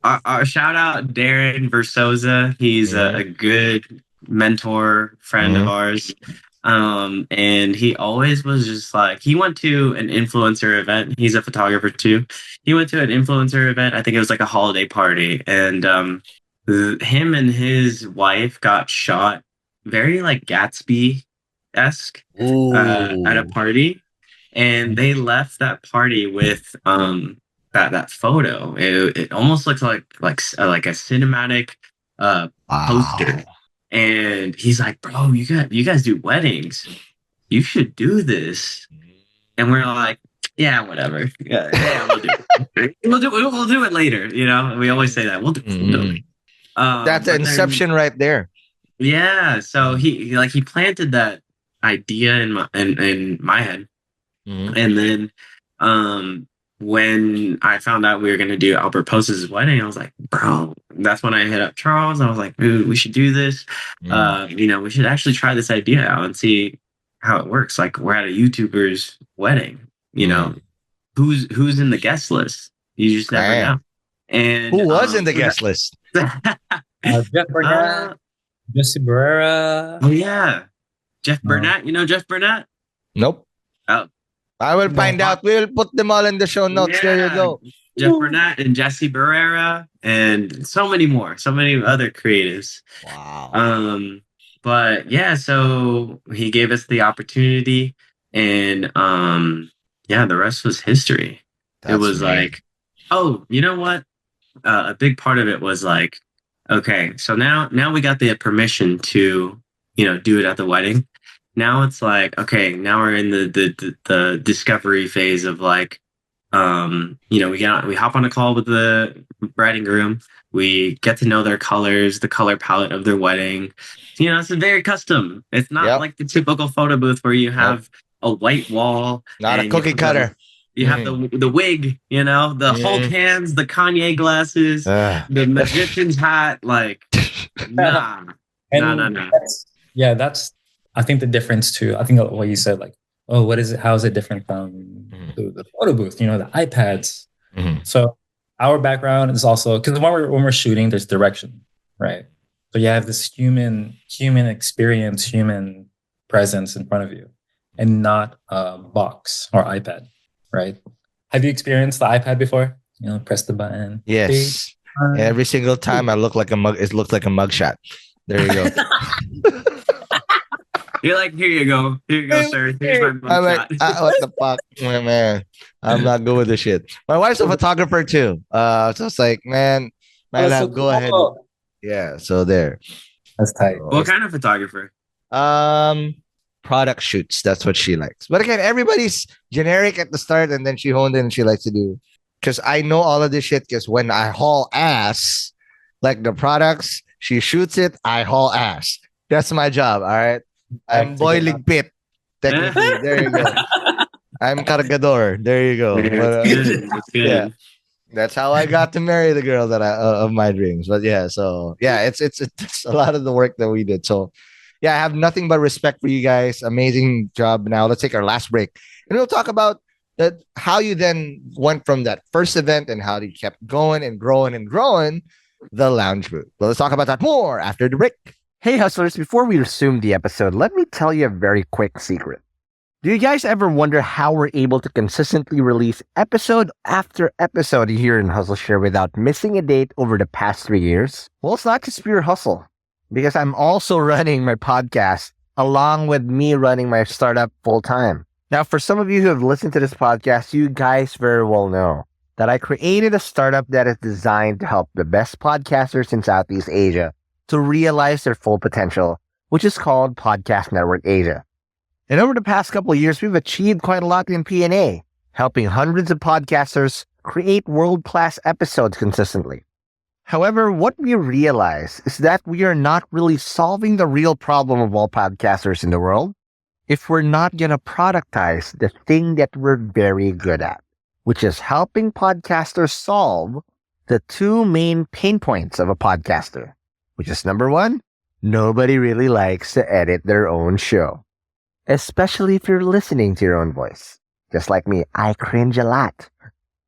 our shout out Darren Versosa. He's a good mentor friend of ours. And he always was just like, he went to an influencer event. He's a photographer too. He went to an influencer event. I think it was like a holiday party, and him and his wife got shot very like Gatsby-esque at a party, and they left that party with that photo. It almost looks like a cinematic poster. And he's like, "Bro, you guys do weddings. You should do this." And we're like, "Yeah, whatever. Yeah, we'll do it. We'll do it later." We always say that. We'll do it. That's the inception right there. Yeah. So he planted that idea in my head, and then when I found out we were going to do Albert Posis' wedding, I was like, "Bro," that's when I hit up Charles. I was like, "Dude, we should do this. We should actually try this idea out and see how it works. Like, we're at a YouTuber's wedding, who's in the guest list? You just never know." And who was in the guest list? Jeff Burnett, Jesse Barrera. Oh yeah, Jeff Burnett. You know Jeff Burnett? Nope. Oh. I will find out. We'll put them all in the show notes. Yeah. There you go. Jeff Burnett and Jesse Barrera and so many more, so many other creatives. Wow. But yeah, so he gave us the opportunity, and the rest was history. It was like, oh, you know what? A big part of it was like, okay, so now we got the permission to, do it at the wedding. Now it's like, okay, now we're in the discovery phase of like, we hop on a call with the bride and groom. We get to know their colors, the color palette of their wedding. It's very custom. It's not like the typical photo booth where you have a white wall. Not a cookie cutter. You have the wig, the Hulk hands, the Kanye glasses, the magician's hat. Like, nah. That's, I think, the difference too. I think what you said, like, oh, what is it? How is it different from the photo booth? The iPads. So our background is also, because when we're shooting, there's direction, right? So you have this human experience, human presence in front of you, and not a box or iPad, right? Have you experienced the iPad before? Press the button. Yes. Every single time I look like a mug. It looks like a mugshot. There you go. You're like, here you go, sir. Here's my I'm like, mugshot. what the fuck, man? I'm not good with this shit. My wife's a photographer too. So it's like, man, so go ahead. cool. Yeah, so there. That's tight. What kind of photographer? Product shoots. That's what she likes. But again, everybody's generic at the start, and then she honed in and she likes to do. Because I know all of this shit. Because when I haul ass, like the products, she shoots it. I haul ass. That's my job. All right. I'm boiling pit. Technically, there you go. I'm cargador. There you go. Yeah, it's good. Yeah, that's how I got to marry the girl that of my dreams. But yeah, so yeah, it's a lot of the work that we did. So yeah, I have nothing but respect for you guys. Amazing job. Now let's take our last break, and we'll talk about that how you then went from that first event and how you kept going and growing and growing the lounge booth. Well, let's talk about that more after the break. Hey hustlers, before we resume the episode, let me tell you a very quick secret. Do you guys ever wonder how we're able to consistently release episode after episode here in Hustleshare without missing a date over the past 3 years? Well, it's not just pure hustle, because I'm also running my podcast along with me running my startup full time. Now, for some of you who have listened to this podcast, you guys very well know that I created a startup that is designed to help the best podcasters in Southeast Asia to realize their full potential, which is called Podcast Network Asia. And over the past couple of years, we've achieved quite a lot in P&A, helping hundreds of podcasters create world-class episodes consistently. However, what we realize is that we are not really solving the real problem of all podcasters in the world if we're not going to productize the thing that we're very good at, which is helping podcasters solve the two main pain points of a podcaster, which is number one, nobody really likes to edit their own show, especially if you're listening to your own voice. Just like me, I cringe a lot.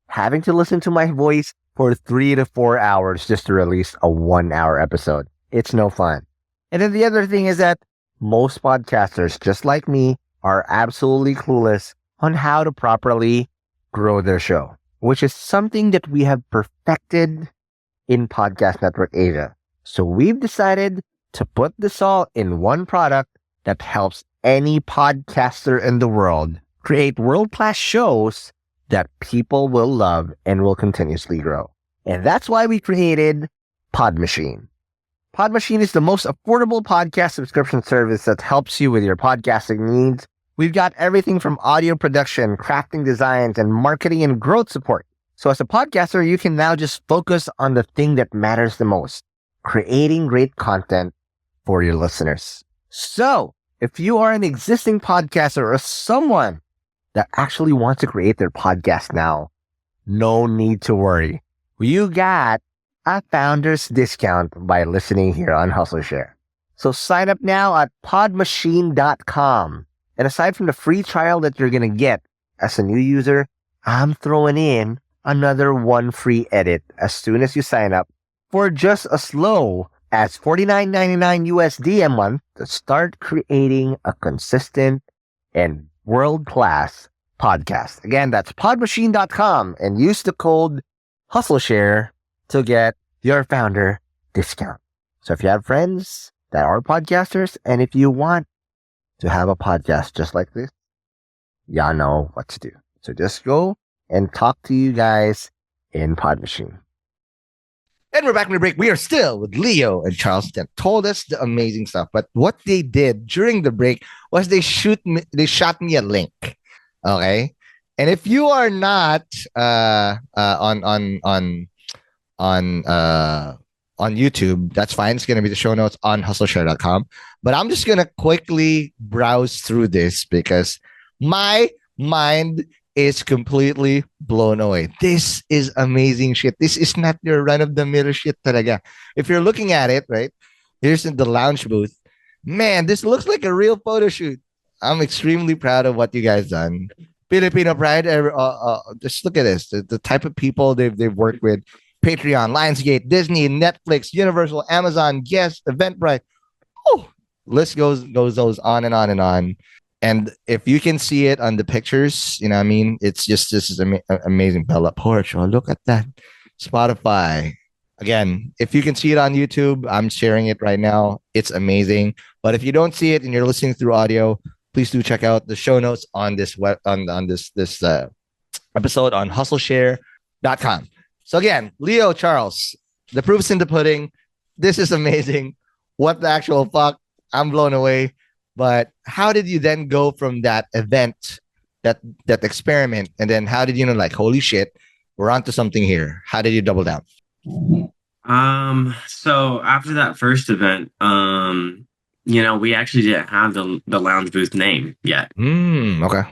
Having to listen to my voice for 3 to 4 hours just to release a 1-hour episode. It's no fun. And then the other thing is that most podcasters, just like me, are absolutely clueless on how to properly grow their show, which is something that we have perfected in Podcast Network Asia. So we've decided to put this all in one product that helps any podcaster in the world create world-class shows that people will love and will continuously grow. And that's why we created Podmachine. Podmachine is the most affordable podcast subscription service that helps you with your podcasting needs. We've got everything from audio production, crafting designs, and marketing and growth support. So as a podcaster, you can now just focus on the thing that matters the most, creating great content for your listeners. So if you are an existing podcaster or someone that actually wants to create their podcast now, no need to worry. You got a founder's discount by listening here on Hustleshare. So sign up now at podmachine.com. And aside from the free trial that you're going to get as a new user, I'm throwing in another one free edit as soon as you sign up for just as low as $49.99 USD a month to start creating a consistent and world-class podcast. Again, that's podmachine.com and use the code Hustleshare to get your founder discount. So if you have friends that are podcasters and if you want to have a podcast just like this, y'all know what to do. So just go and talk to you guys in Podmachine. And we're back from the break. We are still with Leo and Charles that told us the amazing stuff. But what they did during the break was they shot me a link. Okay. And if you are not on YouTube, that's fine. It's gonna be the show notes on hustleshare.com. But I'm just gonna quickly browse through this because my mind is completely blown away. This is amazing shit. This is not your run-of-the-mill shit talaga. If you're looking at it, right, here's in the lounge booth. Man, this looks like a real photo shoot. I'm extremely proud of what you guys done. Filipino pride. Just look at this. The type of people they've worked with. Patreon, Lionsgate, Disney, Netflix, Universal, Amazon, Guest, Eventbrite. Oh, list goes on and on and on. And if you can see it on the pictures, you know what I mean? It's just, this is amazing. Bella Porch. Oh, look at that. Spotify. Again, if you can see it on YouTube, I'm sharing it right now. It's amazing. But if you don't see it and you're listening through audio, please do check out the show notes on this this episode on hustleshare.com. So again, Leo, Charles, the proof's in the pudding. This is amazing. What the actual fuck? I'm blown away. But how did you then go from that event, that experiment, and then how did you know, like, holy shit, we're onto something here? How did you double down? So after that first event, we actually didn't have the lounge booth name yet. Okay.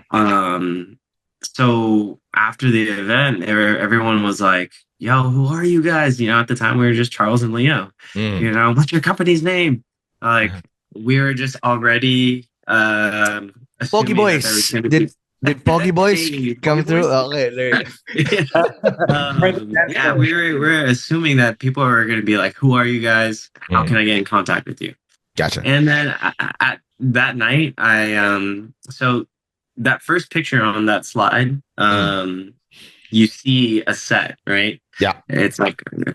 So after the event, everyone was like, yo, who are you guys? At the time we were just Charles and Leo. What's your company's name? Like, we were just already Pokey Boys. Did Poggy Boys come through? Okay, there you go. Yeah, we were assuming that people are going to be like, who are you guys? How can I get in contact with you? Gotcha. And then at that night, so that first picture on that slide, you see a set, right? Yeah. It's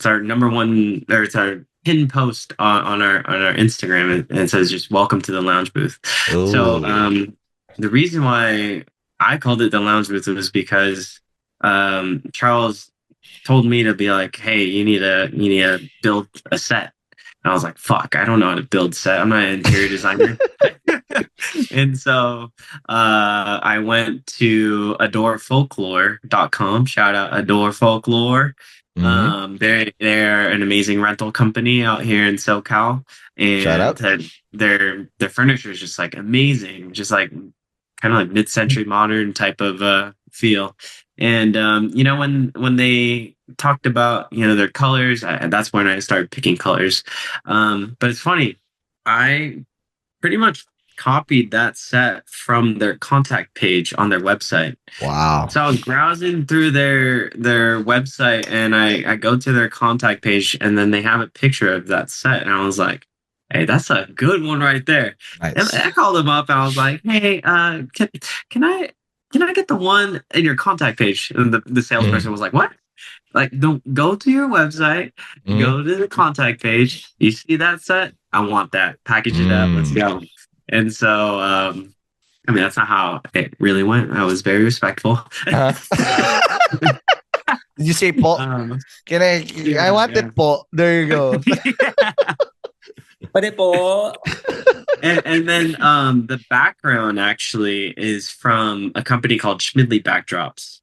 our number one, or it's our pin post on our Instagram, and it says just welcome to the lounge booth. Ooh. So the reason why I called it the lounge booth was because Charles told me to be like, hey, you need to build a set. And I was like, fuck, I don't know how to build set. I'm not an interior designer. And so I went to adorefolklore.com. Shout out Adore Folklore. They're an amazing rental company out here in SoCal. And shout out. Their furniture is just like amazing. Just like kind of like mid-century modern type of feel. And when they talked about their colors, that's when I started picking colors. But it's funny, I pretty much copied that set from their contact page on their website. Wow. So I was browsing through their website, and I go to their contact page, and then they have a picture of that set, and I was like, hey, that's a good one right there. Nice. And I called them up, and I was like, hey, can I get the one in your contact page? And the salesperson was like, what? Like, don't go to your website, go to the contact page. You see that set? I want that. Package it up. Let's go. And so, that's not how it really went. I was very respectful. Did you say po? Can I? Yeah, I want it po. There you go. And then the background actually is from a company called Schmidley Backdrops.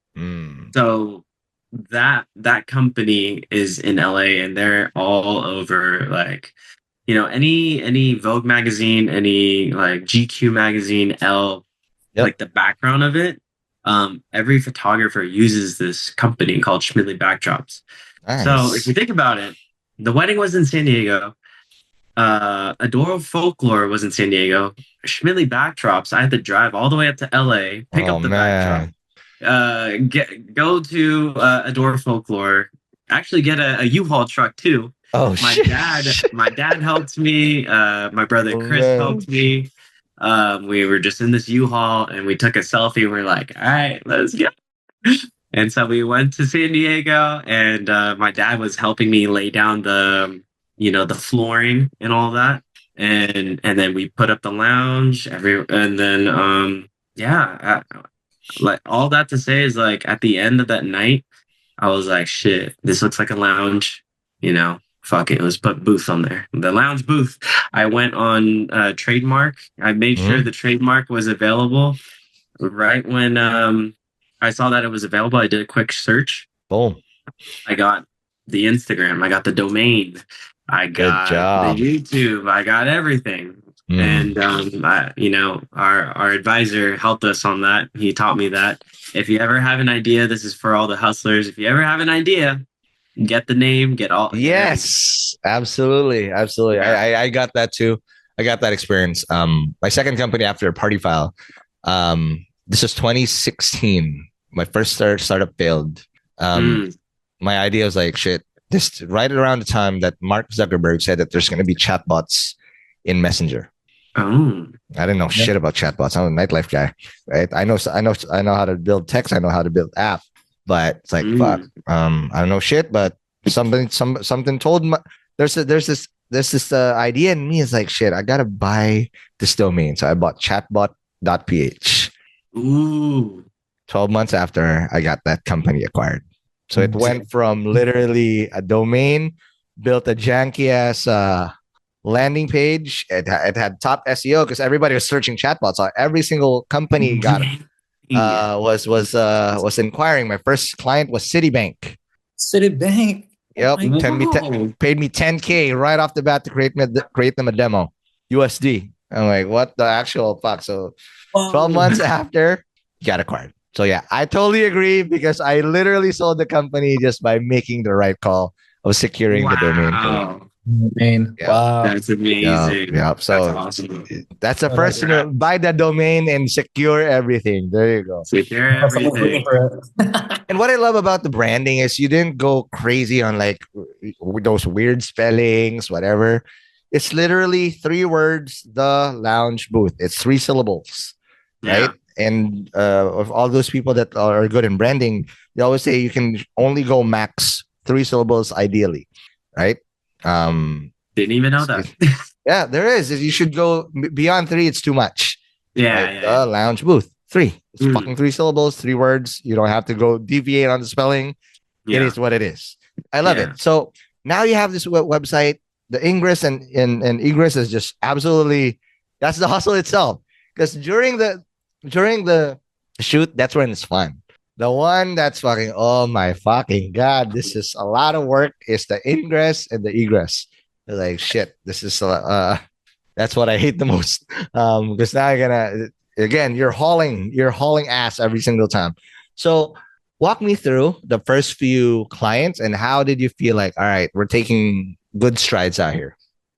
So that company is in LA, and they're all over, like, any Vogue magazine, any like GQ magazine, like the background of it. Every photographer uses this company called Schmidley Backdrops. Nice. So if you think about it, the wedding was in San Diego. Adore Folklore was in San Diego. Schmidley Backdrops, I had to drive all the way up to LA, pick up the backdrop, go to Adore Folklore, actually get a U-Haul truck too. Oh, my dad helped me. My brother Chris helped me. We were just in this U-Haul, and we took a selfie. And we're like, all right, let's go. And so we went to San Diego, and my dad was helping me lay down the flooring and all that. And then we put up the lounge, like, all that to say is, like, at the end of that night, I was like, shit, this looks like a lounge, fuck it, let's put booth on there. The lounge booth. I went on trademark. I made sure the trademark was available. Right when I saw that it was available, I did a quick search. Boom. I got the Instagram. I got the domain. I got the YouTube. I got everything. And our advisor helped us on that. He taught me that if you ever have an idea, this is for all the hustlers. If you ever have an idea, get the name, get all. Yes, absolutely. Yeah. I got that too. I got that experience. My second company after Party File. This was 2016. My first startup failed. My idea was like, shit. This right around the time that Mark Zuckerberg said that there's going to be chatbots in Messenger. Oh, I didn't know shit about chatbots. I'm a nightlife guy, right? I know how to build text. I know how to build app, but it's like, fuck. I don't know shit, but Something told my, there's this idea in me. It's like, shit, I gotta buy this domain. So I bought chatbot.ph. Ooh. 12 months after I got that company acquired. So it went from literally a domain, built a janky ass landing page. It had top SEO because everybody was searching chatbots. So every single company got was inquiring. My first client was Citibank. Citibank. Yep, Wow. paid me 10K right off the bat to create them a demo, USD. I'm like, what the actual fuck? So 12 months after, got acquired. So yeah, I totally agree because I literally sold the company just by making the right call of securing the domain. Domain. Yeah. Wow. That's amazing. Yeah. So that's awesome. that's the first, buy the domain and secure everything. There you go. Secure everything. And what I love about the branding is you didn't go crazy on like those weird spellings, whatever. It's literally 3 words, the lounge booth. It's 3 syllables, right? And of all those people that are good in branding, they always say you can only go max 3 syllables ideally, right? Didn't even know that. Yeah, there is. You should go beyond 3. It's too much. Yeah, right? The lounge booth 3. It's fucking 3 syllables, 3 words. You don't have to go deviate on the spelling. It is what it is. I love it. So now you have this website. The ingress and egress is just absolutely, that's the hustle itself. Because during the shoot, that's when it's fun. The one that's fucking, oh my fucking God, this is a lot of work, is the ingress and the egress. They're like, shit, this is, that's what I hate the most. Because now you're hauling ass every single time. So walk me through the first few clients and how did you feel like, all right, we're taking good strides out here?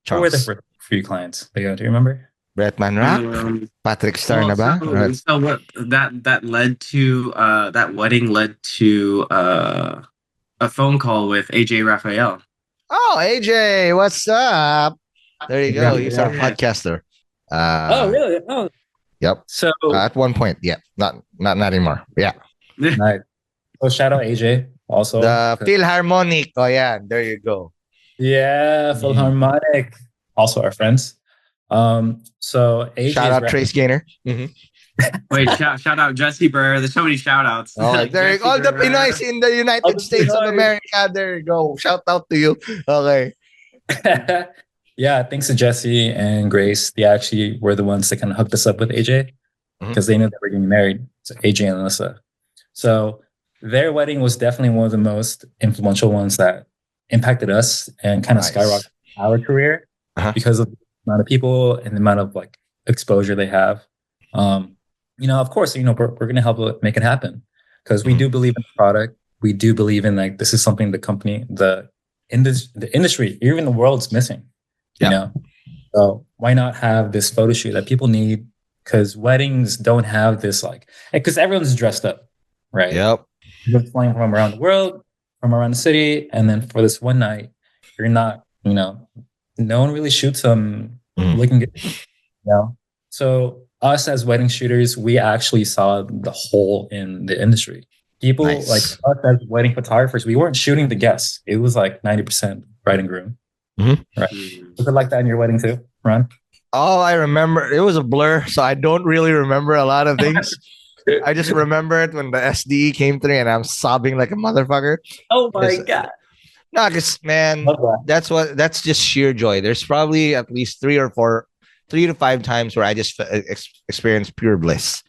Who were the first few clients? Do you remember? Brett Manrak, Patrick Star na ba? So what that led to that wedding led to a phone call with AJ Raphael. Oh, AJ, what's up? There you go. He's our podcaster. Oh, really? Oh, yep. So at one point, yeah, not anymore. Yeah. Nice. So shout out AJ also. The Philharmonic. Oh yeah, there you go. Yeah, Philharmonic. Also our friends. So AJ shout out Trace Gaynor. Wait, shout out Jesse Burr. There's so many shout outs. Oh, there you go. All the Pinoys in the United States of America. There you go. Shout out to you. Okay. Yeah, thanks to Jesse and Grace. They actually were the ones that kind of hooked us up with AJ because they knew they were getting married. So AJ and Alyssa. So their wedding was definitely one of the most influential ones that impacted us and kind of skyrocketed our career because of the amount of people and the amount of like exposure they have. Of course, we're going to help make it happen because we do believe in the product. We do believe in like this is something the company, the industry, even the world's missing. You know, so why not have this photo shoot that people need? Because weddings don't have this because everyone's dressed up, right? Yep. You're flying from around the world, from around the city, and then for this one night, you're not, no one really shoots them looking good, So us as wedding shooters, we actually saw the hole in the industry. People like us as wedding photographers, we weren't shooting the guests. It was like 90% bride and groom. Right? Was it like that in your wedding too, Ron? Oh, I remember. It was a blur, so I don't really remember a lot of things. I just remember it when the SDE came through and I'm sobbing like a motherfucker. Oh my God. No, because man, that's just sheer joy. There's probably at least 3 to 5 times where I just experienced pure bliss.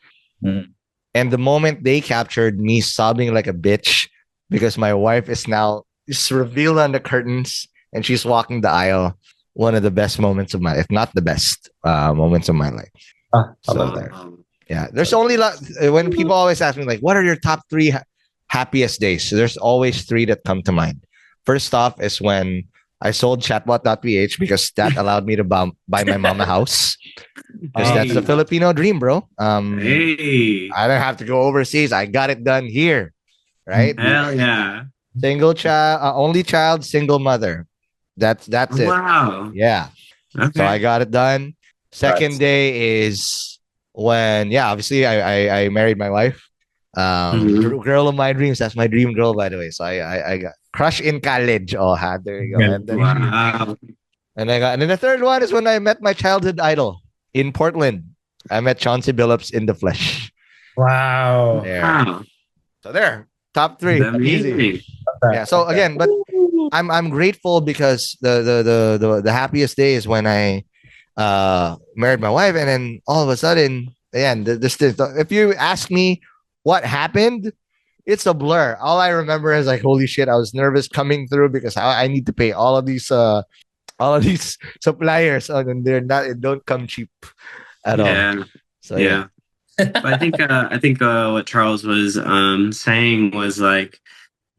And the moment they captured me sobbing like a bitch because my wife is now just revealed on the curtains and she's walking the aisle, one of the best moments of my, if not the best moments of my life. Yeah, there's only when people always ask me like, what are your top 3 happiest days? So there's always 3 that come to mind. First off is when I sold chatbot.ph because that allowed me to buy my mom a house. Because that's the Filipino dream, bro. I don't have to go overseas. I got it done here, right? Hell yeah. Single child, only child, single mother. That's it. Wow. Yeah. Okay. So I got it done. Second day is when, obviously I married my wife. Girl of my dreams. That's my dream girl, by the way. So I got crush in college. Oh, there you go. And then, Wow. and then the third one is when I met my childhood idol in Portland. I met Chauncey Billups in the flesh. Wow. There. Wow. So there, top three. Amazing. Easy. Yeah. So again, but I'm grateful because the happiest day is when I married my wife, and then all of a sudden, again, if you ask me what happened, it's a blur. All I remember is like, holy shit, I was nervous coming through because I need to pay all of these suppliers, and it don't come cheap at all. So yeah. But I think what Charles was saying was like,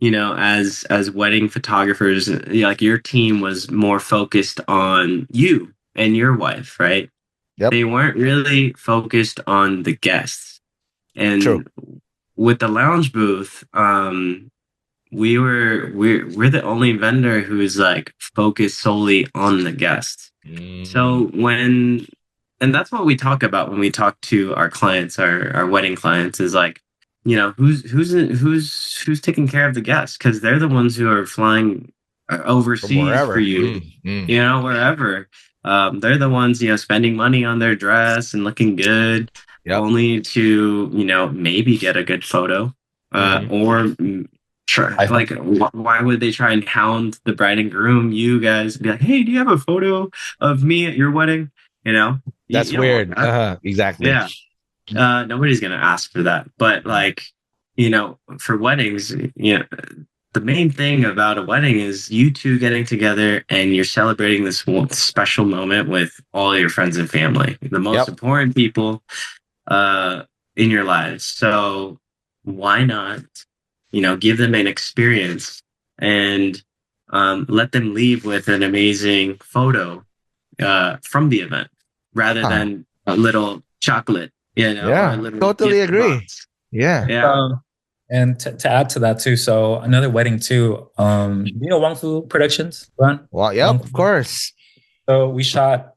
as wedding photographers, like your team was more focused on you and your wife, right? Yep. They weren't really focused on the guests. And True. With the lounge booth, we're the only vendor who's like focused solely on the guests. So and that's what we talk about when we talk to our clients, our wedding clients, is like, who's taking care of the guests, because they're the ones who are flying overseas for you, wherever. They're the ones, spending money on their dress and looking good, only to, maybe get a good photo, or like, why would they try and hound the bride and groom, you guys, be like, hey, do you have a photo of me at your wedding? That's weird. Exactly. Yeah. Nobody's gonna ask for that. But like, for weddings, the main thing about a wedding is you two getting together and you're celebrating this special moment with all your friends and family, the most important people in your lives. So why not, give them an experience and let them leave with an amazing photo from the event, rather than a little chocolate, totally agree. Box. And to add to that too, so another wedding too, OneCFO Productions, Ron? Well, of course. So we shot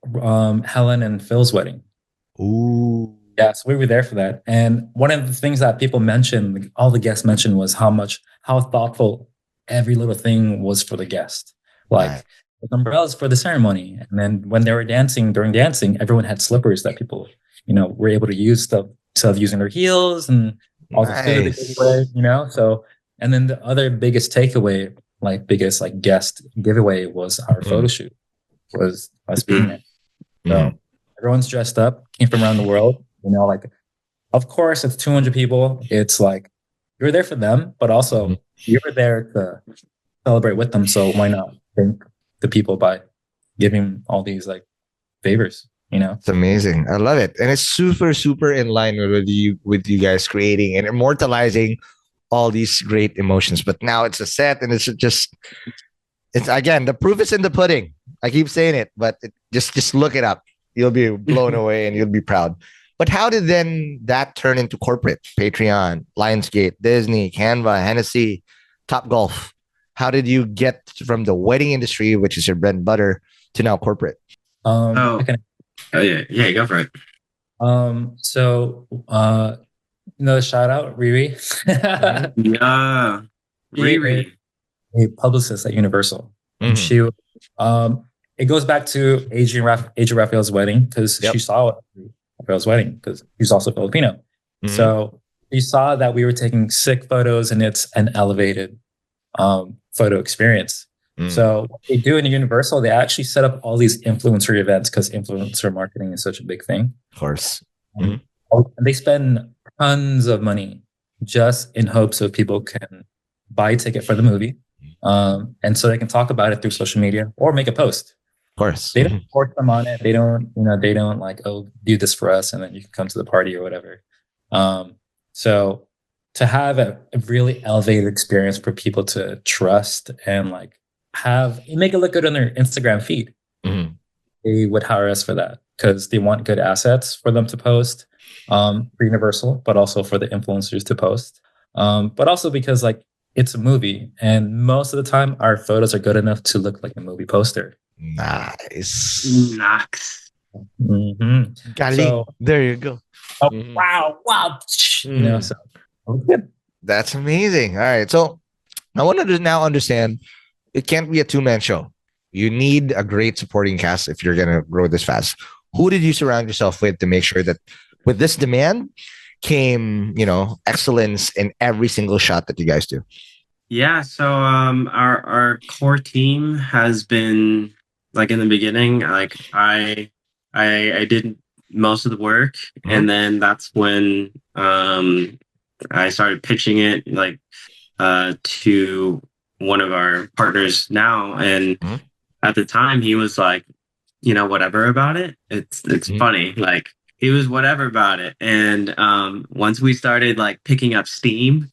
Helen and Phil's wedding. Ooh. Yeah, so we were there for that. And one of the things that people mentioned, all the guests mentioned, was how thoughtful every little thing was for the guest. Like the umbrellas for the ceremony. And then when they were during dancing, everyone had slippers that people, were able to use instead of using their heels, and all the food they gave away, So, and then the other biggest takeaway, biggest guest giveaway, was our photo shoot, was us being there. So everyone's dressed up, came from around the world, of course it's 200 people. It's like, you're there for them, but also you're there to celebrate with them. So why not thank the people by giving all these favors? It's amazing. I love it, and it's super, super in line with you guys creating and immortalizing all these great emotions. But now it's a set, and it's again, the proof is in the pudding. I keep saying it, but just look it up. You'll be blown away, and you'll be proud. But how did then that turn into corporate? Patreon, Lionsgate, Disney, Canva, Hennessy, Topgolf. How did you get from the wedding industry, which is your bread and butter, to now corporate? Yeah, go for it. So shout out Riri. Riri, a publicist at Universal. She, it goes back to Adrian Raphael's wedding, because she saw Raphael's wedding, because he's also Filipino. So she saw that we were taking sick photos, and it's an elevated photo experience. So what they do in Universal, they actually set up all these influencer events, because influencer marketing is such a big thing. Of course. And they spend tons of money just in hopes of people can buy a ticket for the movie. And so they can talk about it through social media or make a post. Of course. They don't force them on it. They don't, they don't do this for us and then you can come to the party or whatever. So to have a really elevated experience for people to trust and make it look good on their Instagram feed. They would hire us for that because they want good assets for them to post for Universal, but also for the influencers to post. But also because it's a movie, and most of the time our photos are good enough to look like a movie poster. Nice. Mm-hmm. So, there you go. Wow. So Good. That's amazing. All right. So I want to now understand it can't be a two-man show. You need a great supporting cast if you're going to grow this fast. Who did you surround yourself with to make sure that with this demand came, excellence in every single shot that you guys do? Yeah, so our core team has been like in the beginning, like I did most of the work, and then that's when I started pitching it like to one of our partners now, and at the time he was like, whatever about it. It's funny, like he was whatever about it, and once we started like picking up steam.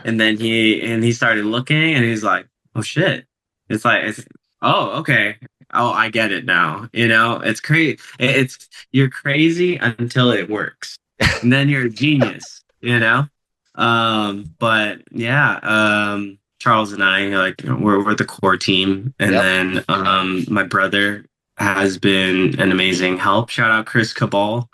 And then he started looking, and he's like, "Oh shit!" Oh, okay. Oh, I get it now. It's crazy. You're crazy until it works, and then you're a genius. But yeah, Charles and I we're the core team, and then my brother has been an amazing help. Shout out Chris Cabal.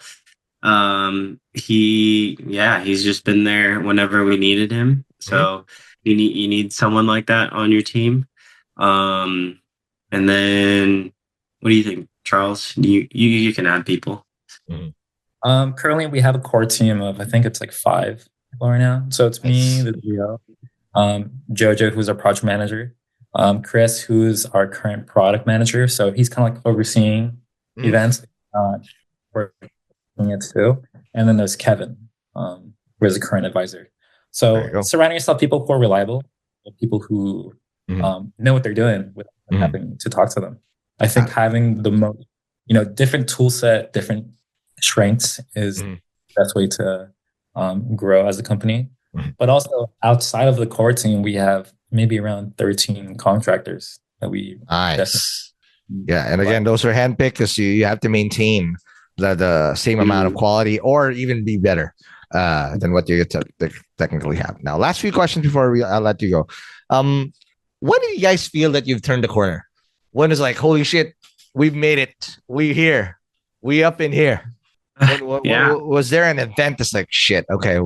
He's just been there whenever we needed him. So you need someone like that on your team. And then what do you think, Charles? You can add people. Currently we have a core team of, I think it's like 5 people right now. So it's me, the Leo, Jojo, who's our project manager, Chris, who's our current product manager. So he's kind of like overseeing events, it too. And then there's Kevin, who is a current advisor. So surrounding yourself with people who are reliable, people who know what they're doing without having to talk to them. I think having the most, different tool set, different strengths is the best way to grow as a company. But also outside of the core team, we have maybe around 13 contractors that we nice. Yeah, and again, those are handpicked because you have to maintain the same amount of quality or even be better than what you technically have. Now, last few questions before I'll let you go. When do you guys feel that you've turned the corner? When is like, holy shit, we've made it. We here. We up in here. Was there an event that's like, shit, okay,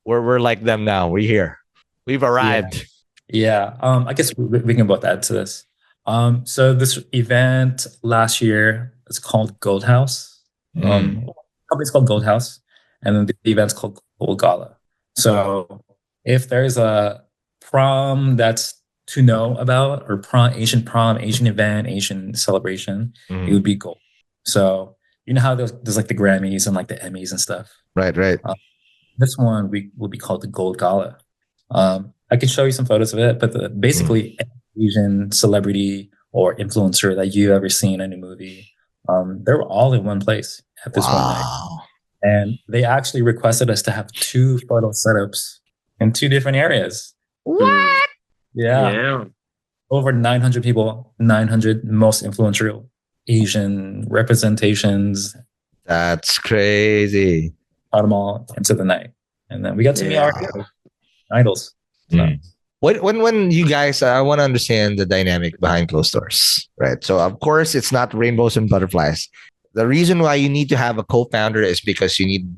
we're like them now. We here. We've arrived. Yeah. I guess we can both add to this. So this event last year is called Gold House. Company's called Gold House, and then the event's called Gold Gala. So if there's a prom that's to know about, or Asian prom, Asian event, Asian celebration, it would be gold. So you know how there's like the Grammys and like the Emmys and stuff. Right. This one will be called the Gold Gala. I can show you some photos of it, but basically Asian celebrity or influencer that you've ever seen in a movie, they were all in one place at this one night. And they actually requested us to have 2 photo setups in 2 different areas. What? Yeah. Over 900 people, 900 most influential Asian representations. That's crazy. Brought them all into the night. And then we got to meet our idols. So. When you guys, I want to understand the dynamic behind closed doors, right? So of course, it's not rainbows and butterflies. The reason why you need to have a co-founder is because you need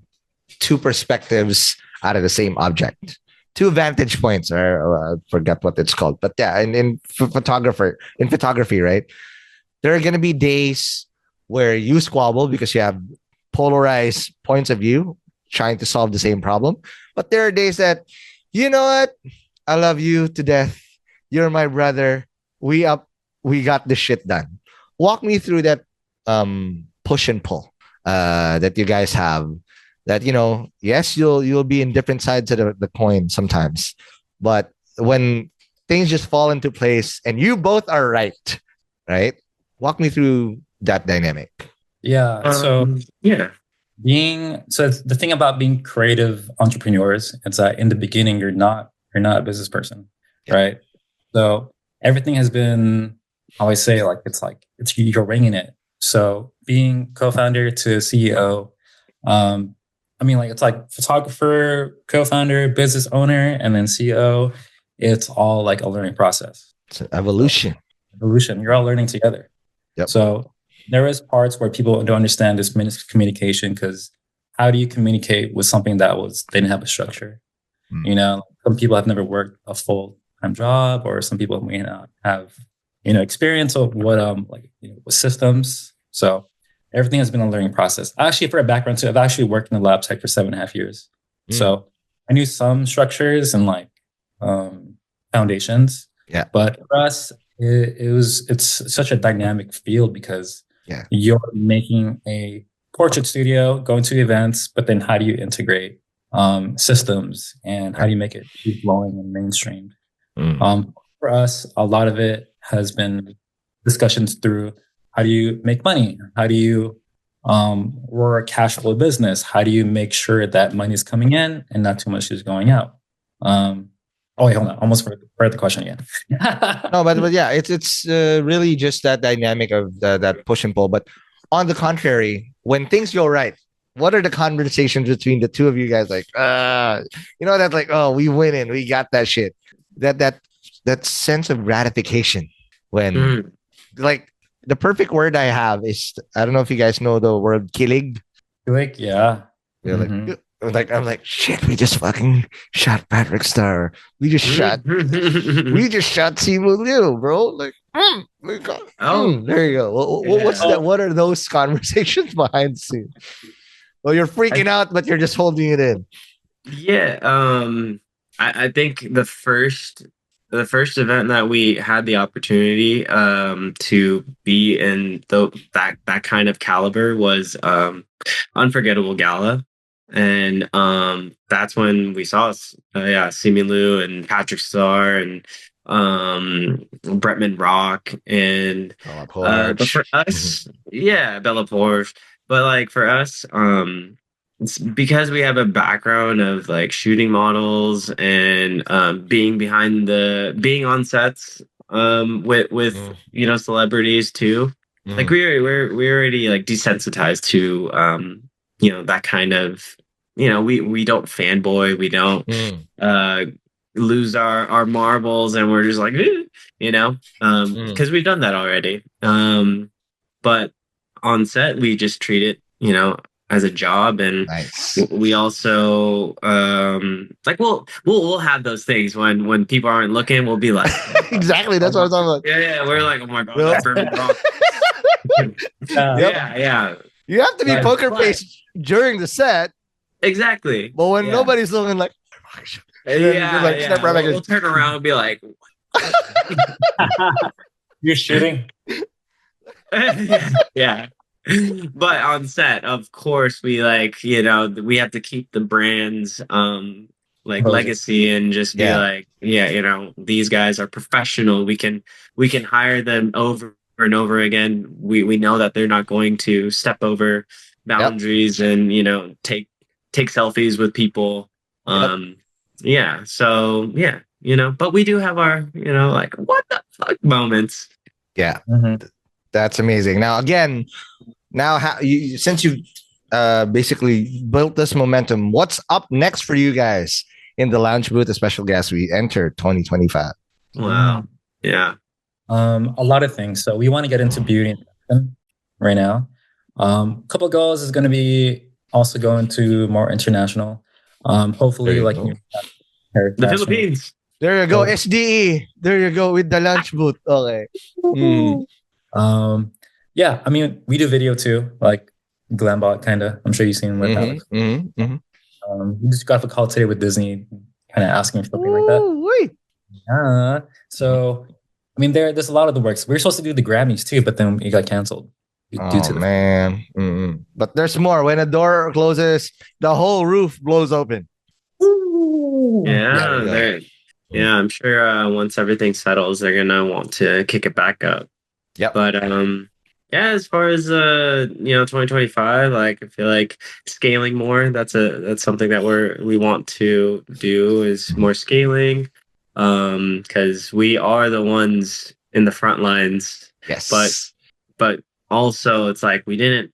2 perspectives out of the same object, 2 vantage points, or I forget what it's called. But yeah, in photography, right? There are going to be days where you squabble because you have polarized points of view trying to solve the same problem. But there are days that, you know what? I love you to death. You're my brother. We got this shit done. Walk me through that push and pull that you guys have. That, yes, you'll be in different sides of the coin sometimes. But when things just fall into place and you both are right? Walk me through that dynamic. Yeah. The thing about being creative entrepreneurs is that in the beginning you're not a business person, right? So everything has been, I always say, it's you're winging it. So being co-founder to CEO, it's like photographer, co-founder, business owner, and then CEO. It's all like a learning process. It's an evolution. You're all learning together. Yep. So there is parts where people don't understand this miscommunication, because how do you communicate with something they didn't have a structure? You know, some people have never worked a full-time job, or some people may not have, you know, experience of what with systems. So everything has been a learning process. Actually, for a background too, I've actually worked in the lab tech for 7.5 years. So I knew some structures and foundations. Yeah. But for us, it's such a dynamic field because you're making a portrait studio, going to events, but then how do you integrate systems, and how do you make it keep flowing and mainstream? For us, a lot of it has been discussions through how do you make money? How do you we're a cash flow business. How do you make sure that money is coming in and not too much is going out? Oh wait, hold on. Almost forgot the question again. No, but yeah, it's really just that dynamic of that push and pull. But on the contrary, when things go right, what are the conversations between the two of you guys? Like, that's like, oh, we win and we got that shit. That sense of gratification when, like, the perfect word I have is, I don't know if you guys know the word kilig. Kilig, yeah. Like I'm like, shit, we just fucking shot Patrick Star. We just shot Simu Liu, bro. Like, there you go. What's that? What are those conversations behind the scenes? Well, you're freaking out, but you're just holding it in. Yeah. I think the first event that we had the opportunity to be in that kind of caliber was Unforgettable Gala. And that's when we saw Simu Liu and Patrick Star and Bretman Rock and but for us, Bella Porsche. But like for us, it's because we have a background of like shooting models and being on sets with celebrities too. Like we're already like desensitized to that kind of, we don't fanboy, we don't lose our marbles, and we're just like because we've done that already. But on set we just treat it as a job, and we also we'll have those things when people aren't looking. We'll be like, exactly, that's what I'm talking about. Yeah, we're like, oh my god, that's perfect wrong. Yeah. You have to be poker face during the set. Exactly. But when nobody's looking, like, we'll turn around and be like, you're shooting. Yeah. But on set, of course, we we have to keep the brand's legacy, and just be like, these guys are professional. We can hire them over and over again. We know that they're not going to step over boundaries and take selfies with people. But we do have our like, what the fuck moments. That's amazing. Now again, since you've basically built this momentum, what's up next for you guys in the lounge booth, a special guest we enter 2025? Wow. Yeah. A lot of things. So we want to get into beauty and fashion right now. Couple of goals is going to be also going to more international. Hopefully, like the Philippines. There you go, SDE. There you go with the lunch booth. Okay. Yeah, I mean, we do video too, like Glambot kind of. I'm sure you've seen with Alex. We just got off a call today with Disney, kind of asking for something like that. So. I mean, there's a lot of the works. We were supposed to do the Grammys too, but then it got canceled. Man. But there's more. When a door closes, the whole roof blows open. I'm sure once everything settles, they're gonna want to kick it back up. Yep. But as far as 2025, like, I feel like scaling more. That's something that we want to do, is more scaling. Because we are the ones in the front lines. Yes. But also it's like we didn't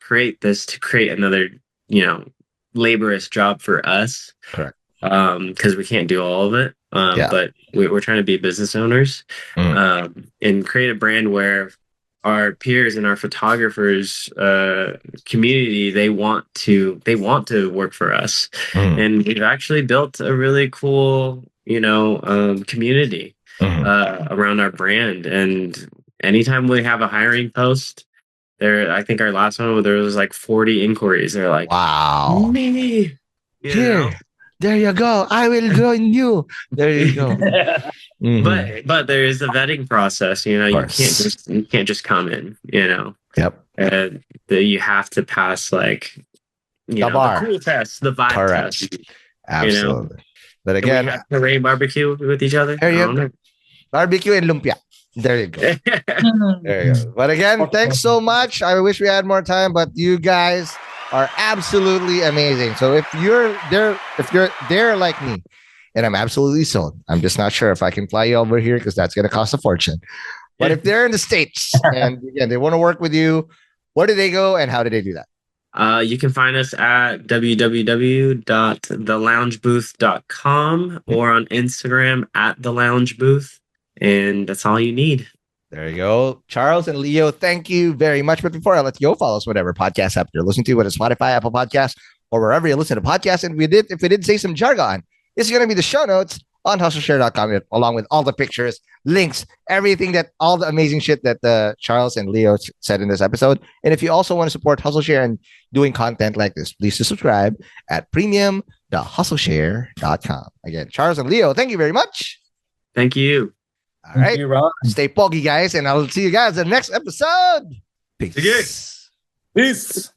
create this to create another, laborious job for us. Correct. Because we can't do all of it. But we're trying to be business owners, and create a brand where our peers and our photographers community, they want to work for us. And we've actually built a really cool, community around our brand. And anytime we have a hiring post, I think our last one, there was like 40 inquiries. They're like, wow, me. Here, there you go. I will join you. There you go. But there is a vetting process. You can't just come in. Yep. And you have to pass like the cool test, the vibe test. Absolutely. But again, we have Korean barbecue with each other. Barbecue and lumpia. There you go. There you go. But again, thanks so much. I wish we had more time, but you guys are absolutely amazing. So if you're there like me, and I'm absolutely sold, I'm just not sure if I can fly you over here because that's going to cost a fortune. But if they're in the States and again, they want to work with you, where do they go and how do they do that? You can find us at www.theloungebooth.com or on Instagram at theloungebooth. And that's all you need. There you go. Charles and Leo, thank you very much. But before I let you go, follow us whatever podcast app you're listening to, whether it's Spotify, Apple Podcasts, or wherever you listen to podcasts. And if we did say some jargon, it's going to be the show notes on hustleshare.com, along with all the pictures, links, everything all the amazing shit that Charles and Leo said in this episode. And if you also want to support Hustleshare and doing content like this, please subscribe at premium.hustleshare.com. Again, Charles and Leo, thank you very much. Thank you. All right. Stay poggy, guys, and I'll see you guys in the next episode. Peace. Peace.